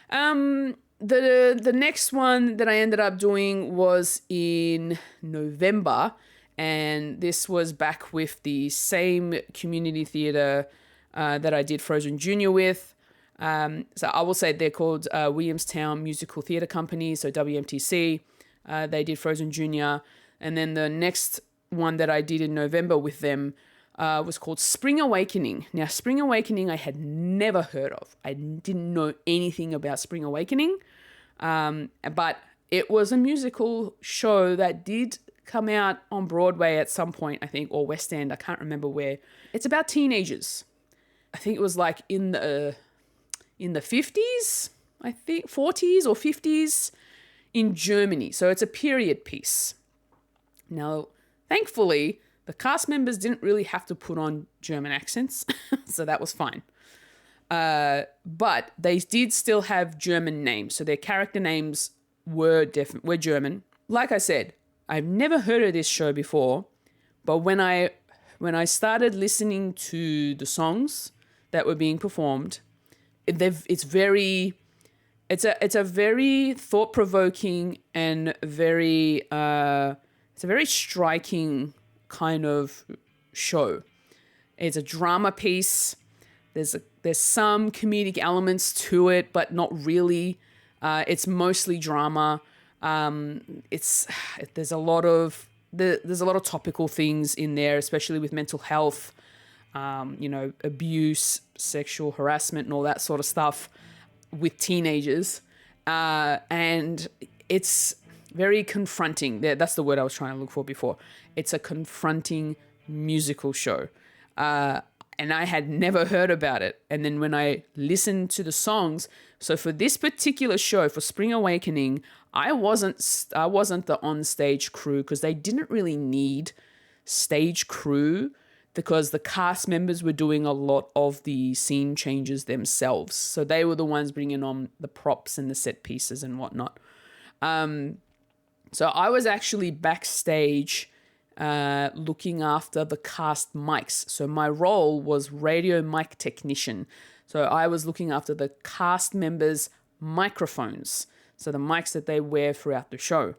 The next one that I ended up doing was in November, and this was back with the same community theatre that I did Frozen Junior with. So I will say they're called Williamstown Musical Theatre Company, so WMTC. They did Frozen Junior. And then the next one that I did in November with them was called Spring Awakening. Now, Spring Awakening I had never heard of. I didn't know anything about Spring Awakening. But it was a musical show that did come out on Broadway at some point, I think, or West End. I can't remember where. It's about teenagers. I think it was like in the 50s, I think, 40s or 50s in Germany. So it's a period piece. Now, thankfully, the cast members didn't really have to put on German accents, so that was fine. But they did still have German names, so their character names were German. Like I said, I've never heard of this show before, but when I started listening to the songs that were being performed, it's a very thought-provoking and very it's a very striking kind of show. It's a drama piece. There's some comedic elements to it, but not really. It's mostly drama. There's a lot of topical things in there, especially with mental health, abuse, sexual harassment, and all that sort of stuff with teenagers. And it's very confronting. That's the word I was trying to look for before. It's a confronting musical show. And I had never heard about it. And then when I listened to the songs, so for this particular show, for Spring Awakening, I wasn't the on-stage crew because they didn't really need stage crew because the cast members were doing a lot of the scene changes themselves. So they were the ones bringing on the props and the set pieces and whatnot. So I was actually backstage looking after the cast mics. So my role was radio mic technician. So I was looking after the cast members' microphones. So the mics that they wear throughout the show.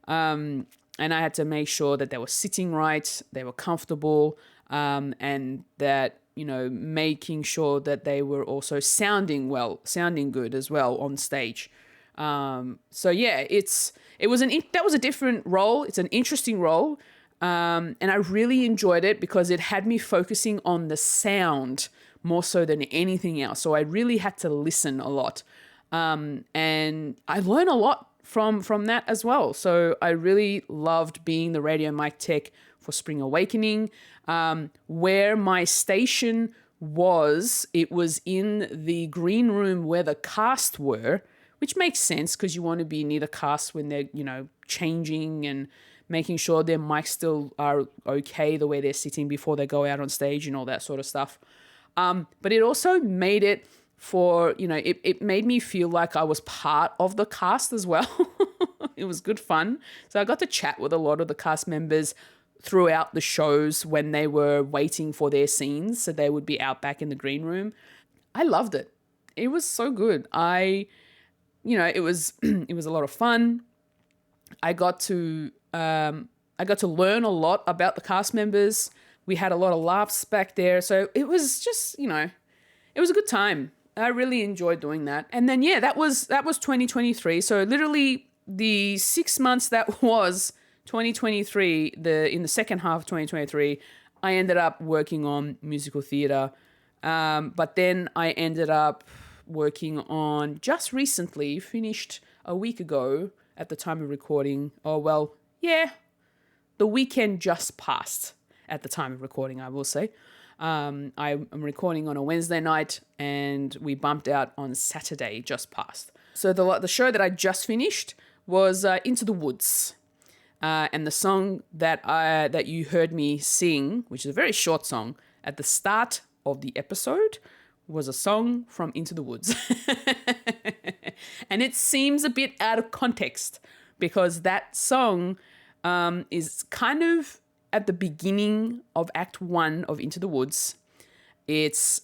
And I had to make sure that they were sitting right, they were comfortable, and that, making sure that they were also sounding good as well on stage. So yeah, that was a different role. It's an interesting role. And I really enjoyed it because it had me focusing on the sound more so than anything else. So I really had to listen a lot. And I learned a lot from that as well. So I really loved being the radio mic tech for Spring Awakening. Where my station was, it was in the green room where the cast were, which makes sense because you want to be near the cast when they're, changing and making sure their mics still are okay the way they're sitting before they go out on stage and all that sort of stuff. But it also made it it made me feel like I was part of the cast as well. It was good fun. So I got to chat with a lot of the cast members throughout the shows when they were waiting for their scenes. So they would be out back in the green room. I loved it. It was so good. It was a lot of fun. I got to learn a lot about the cast members. We had a lot of laughs back there. So it was just, it was a good time. I really enjoyed doing that. And then, yeah, that was 2023. So literally the 6 months that was 2023, in the second half of 2023, I ended up working on musical theatre. But then I ended up working on, just recently, finished a week ago at the time of recording. The weekend just passed at the time of recording, I will say. I'm recording on a Wednesday night and we bumped out on Saturday just passed. So the show that I just finished was Into the Woods. And the song that you heard me sing, which is a very short song, at the start of the episode was a song from Into the Woods. And it seems a bit out of context because that song is kind of at the beginning of Act 1 of Into the Woods. It's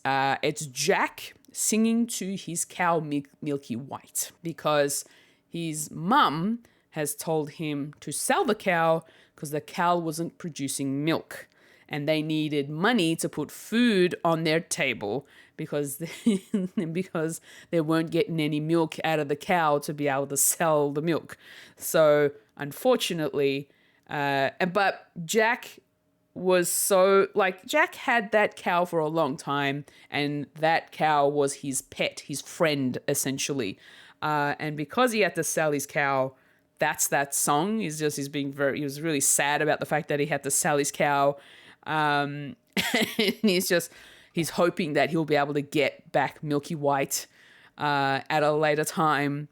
Jack singing to his cow Milky White because his mum has told him to sell the cow because the cow wasn't producing milk and they needed money to put food on their table because because they weren't getting any milk out of the cow to be able to sell the milk. So unfortunately, but Jack was Jack had that cow for a long time and that cow was his pet, his friend essentially. And because he had to sell his cow, that's that song. He was really sad about the fact that he had to sell his cow. And he's hoping that he'll be able to get back Milky White at a later time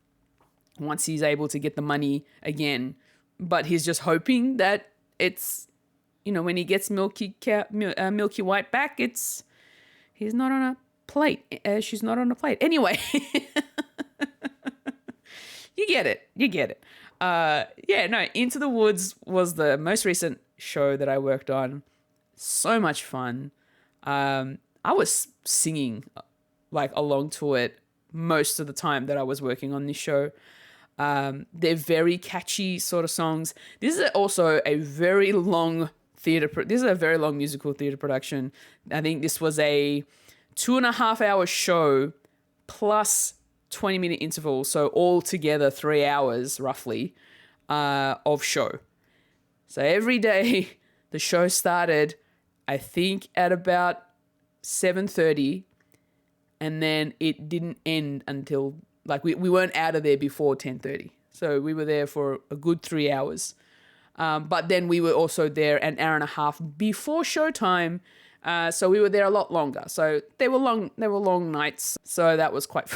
once he's able to get the money again. But he's just hoping that it's, when he gets Milky White back, he's not on a plate. She's not on a plate. Anyway, you get it. Into the Woods was the most recent show that I worked on. So much fun. I was singing along to it most of the time that I was working on this show. They're very catchy sort of songs. This is also a very long musical theater production. I think this was a 2.5-hour show plus 20-minute interval. So altogether 3 hours roughly of show. So every day the show started, I think at about 7:30, and then it didn't end until we weren't out of there before 10:30. So we were there for a good 3 hours. But then we were also there an hour and a half before showtime. So we were there a lot longer. So they were long nights. So that was quite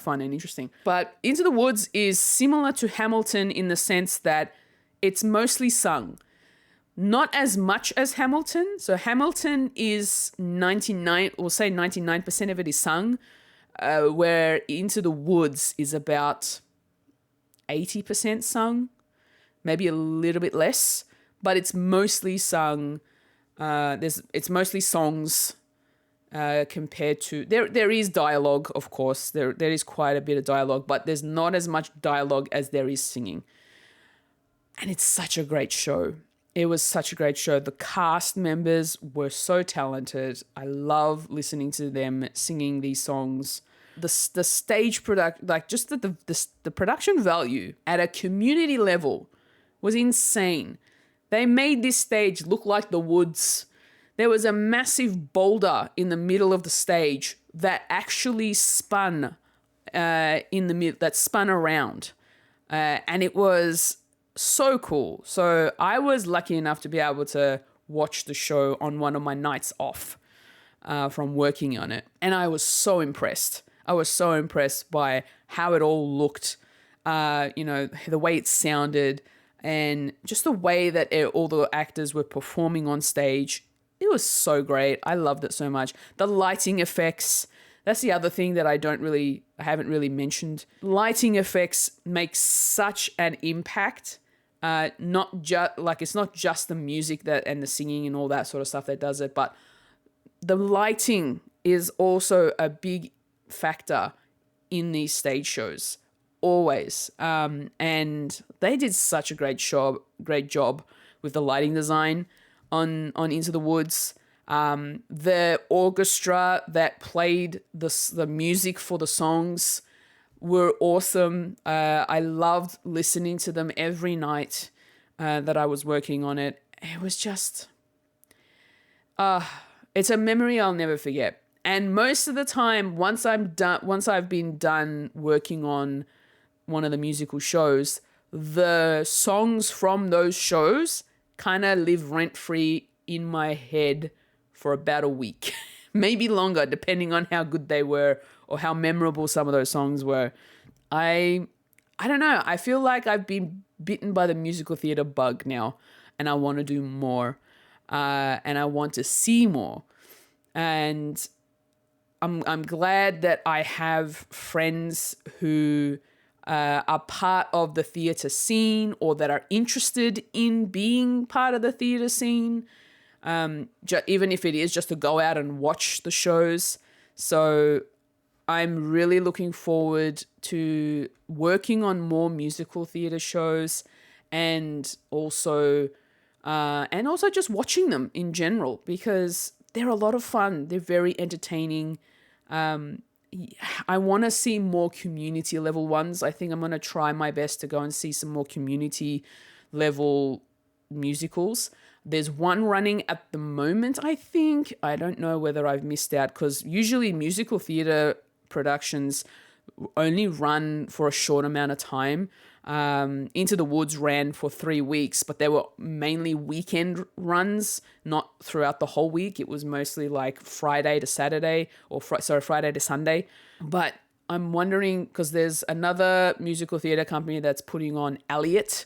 fun and interesting. But Into the Woods is similar to Hamilton in the sense that it's mostly sung. Not as much as Hamilton. So Hamilton is 99% of it is sung, where Into the Woods is about 80% sung, maybe a little bit less, but it's mostly sung. It's mostly songs compared to there is dialogue, of course. There is quite a bit of dialogue, but there's not as much dialogue as there is singing. And it's such a great show. It was such a great show. The cast members were so talented. I love listening to them singing these songs. The stage product, just the production value at a community level was insane. They made this stage look like the woods. There was a massive boulder in the middle of the stage that actually spun that spun around, and it was so cool. So I was lucky enough to be able to watch the show on one of my nights off from working on it. And I was so impressed. I was so impressed by how it all looked, the way it sounded, and just the way that all the actors were performing on stage. It was so great. I loved it so much. The lighting effects, that's the other thing that I haven't really mentioned. Lighting effects make such an impact. It's not just the music and the singing and all that sort of stuff that does it, but the lighting is also a big factor in these stage shows, always. And they did such a great job with the lighting design on Into the Woods. The orchestra that played the music for the songs were awesome. I loved listening to them every night that I was working on it. It was just, it's a memory I'll never forget. And most of the time, once I've been done working on one of the musical shows, the songs from those shows kind of live rent-free in my head for about a week, maybe longer, depending on how good they were or how memorable some of those songs were. I don't know. I feel like I've been bitten by the musical theater bug now, and I want to do more, and I want to see more. And I'm glad that I have friends who are part of the theatre scene or that are interested in being part of the theatre scene, even if it is just to go out and watch the shows. So I'm really looking forward to working on more musical theatre shows and also just watching them in general, because they're a lot of fun. They're very entertaining. I want to see more community level ones. I think I'm going to try my best to go and see some more community level musicals. There's one running at the moment, I think. I don't know whether I've missed out, because usually musical theatre productions only run for a short amount of time. Into the Woods ran for 3 weeks, but they were mainly weekend runs, not throughout the whole week. It was mostly like Friday to Saturday, or Friday to Sunday. But I'm wondering, because there's another musical theatre company that's putting on Elliot.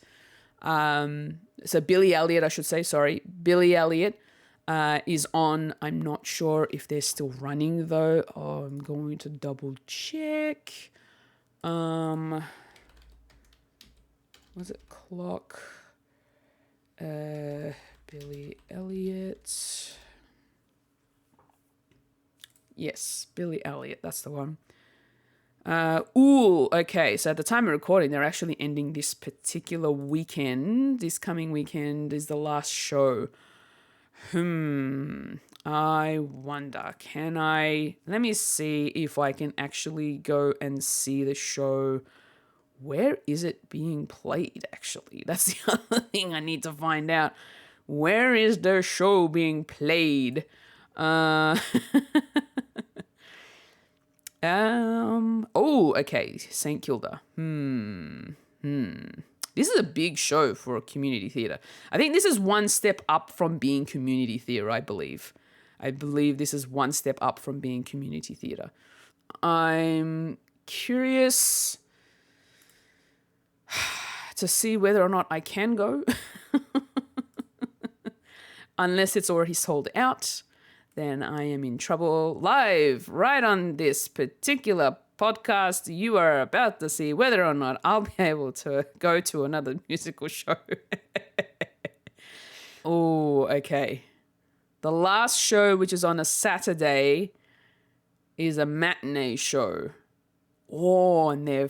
So Billy Elliot, I should say, sorry. Billy Elliot is on. I'm not sure if they're still running though. Oh, I'm going to double check. Was it Clock? Billy Elliot. Yes, Billy Elliot. That's the one. Okay. So at the time of recording, they're actually ending this particular weekend. This coming weekend is the last show. I wonder, let me see if I can actually go and see the show. Where is it being played, actually? That's the other thing I need to find out. Where is the show being played? Okay, St. Kilda. This is a big show for a community theatre. I think this is one step up from being community theatre, I believe. I believe this is one step up from being community theatre. I'm curious to see whether or not I can go. Unless it's already sold out, then I am in trouble. Live, right on this particular podcast, you are about to see whether or not I'll be able to go to another musical show. Oh, okay. The last show, which is on a Saturday, is a matinee show. Oh, and they're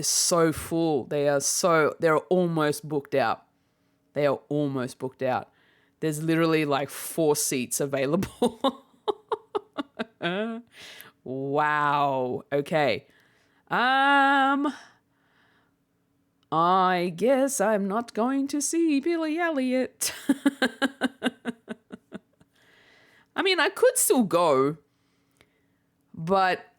so full. They're almost booked out. They are almost booked out. There's literally like 4 seats available. Wow. Okay. I guess I'm not going to see Billy Elliot. I mean, I could still go, but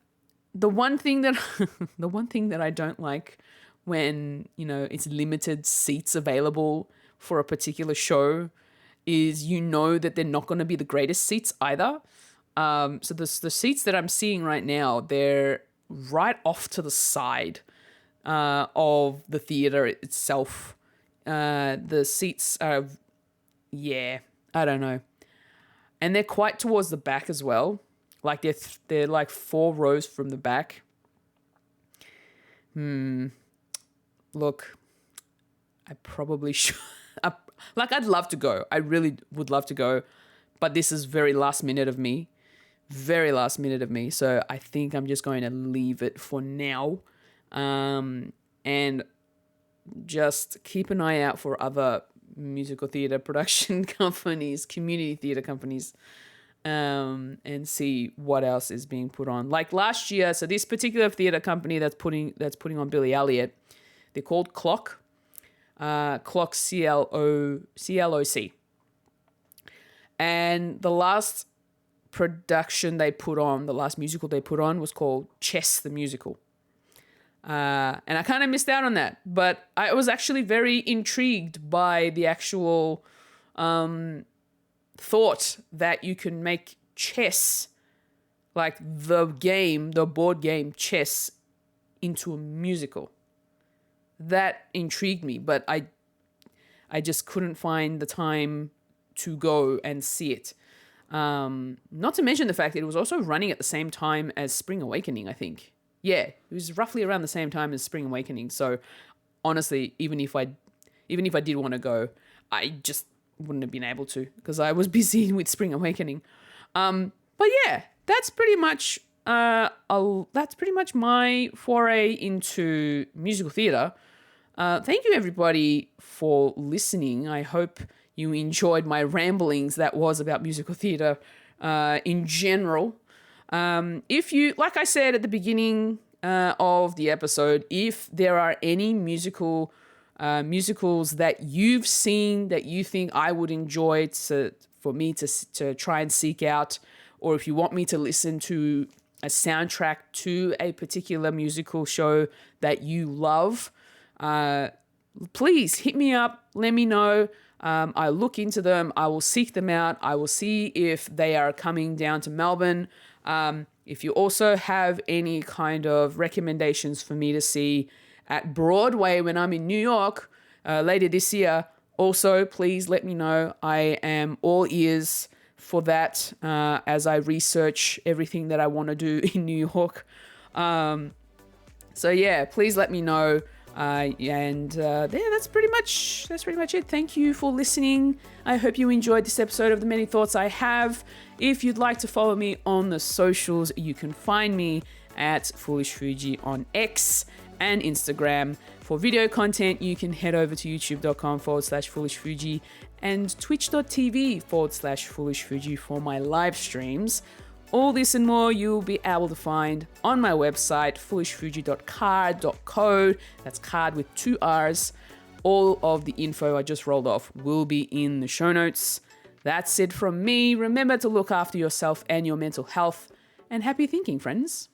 the one thing that I don't like when, it's limited seats available for a particular show is that they're not going to be the greatest seats either. So the seats that I'm seeing right now, they're right off to the side of the theater itself. The seats are, I don't know. And they're quite towards the back as well. Like they're like 4 rows from the back. Look, I probably should. I'd love to go. I really would love to go. But this is very last minute of me. Very last minute of me. So I think I'm just going to leave it for now. And just keep an eye out for other musical theatre production companies, community theatre companies, and see what else is being put on. Like last year, so this particular theatre company that's putting on Billy Elliot, they're called Clock. Clock, CLOC. And the last production they put on, the last musical they put on was called Chess the Musical. And I kind of missed out on that, but I was actually very intrigued by the actual thought that you can make chess, like the board game chess, into a musical. That intrigued me, but I just couldn't find the time to go and see it. Not to mention the fact that it was also running at the same time as Spring Awakening, I think. Yeah, it was roughly around the same time as Spring Awakening. So honestly, even if I did want to go, I just wouldn't have been able to because I was busy with Spring Awakening. But yeah, that's pretty much my foray into musical theatre. Thank you everybody for listening. I hope you enjoyed my ramblings that was about musical theatre in general. If you, like I said at the beginning of the episode, if there are any musicals that you've seen that you think I would enjoy for me to try and seek out, or if you want me to listen to a soundtrack to a particular musical show that you love, please hit me up, let me know. I look into them, I will seek them out, I will see if they are coming down to Melbourne. If you also have any kind of recommendations for me to see at Broadway when I'm in New York later this year, also please let me know. I am all ears for that as I research everything that I want to do in New York. So yeah, please let me know. That's pretty much it. Thank you for listening. I hope you enjoyed this episode of The Many Thoughts I Have. If you'd like to follow me on the socials, you can find me at Foolish Fuji on X and Instagram. For video content, you can head over to youtube.com/Foolish Fuji and twitch.tv/Foolish Fuji for my live streams. All this and more you'll be able to find on my website, foolishfuji.card.co. That's card with 2 R's. All of the info I just rolled off will be in the show notes. That's it from me. Remember to look after yourself and your mental health. And happy thinking, friends.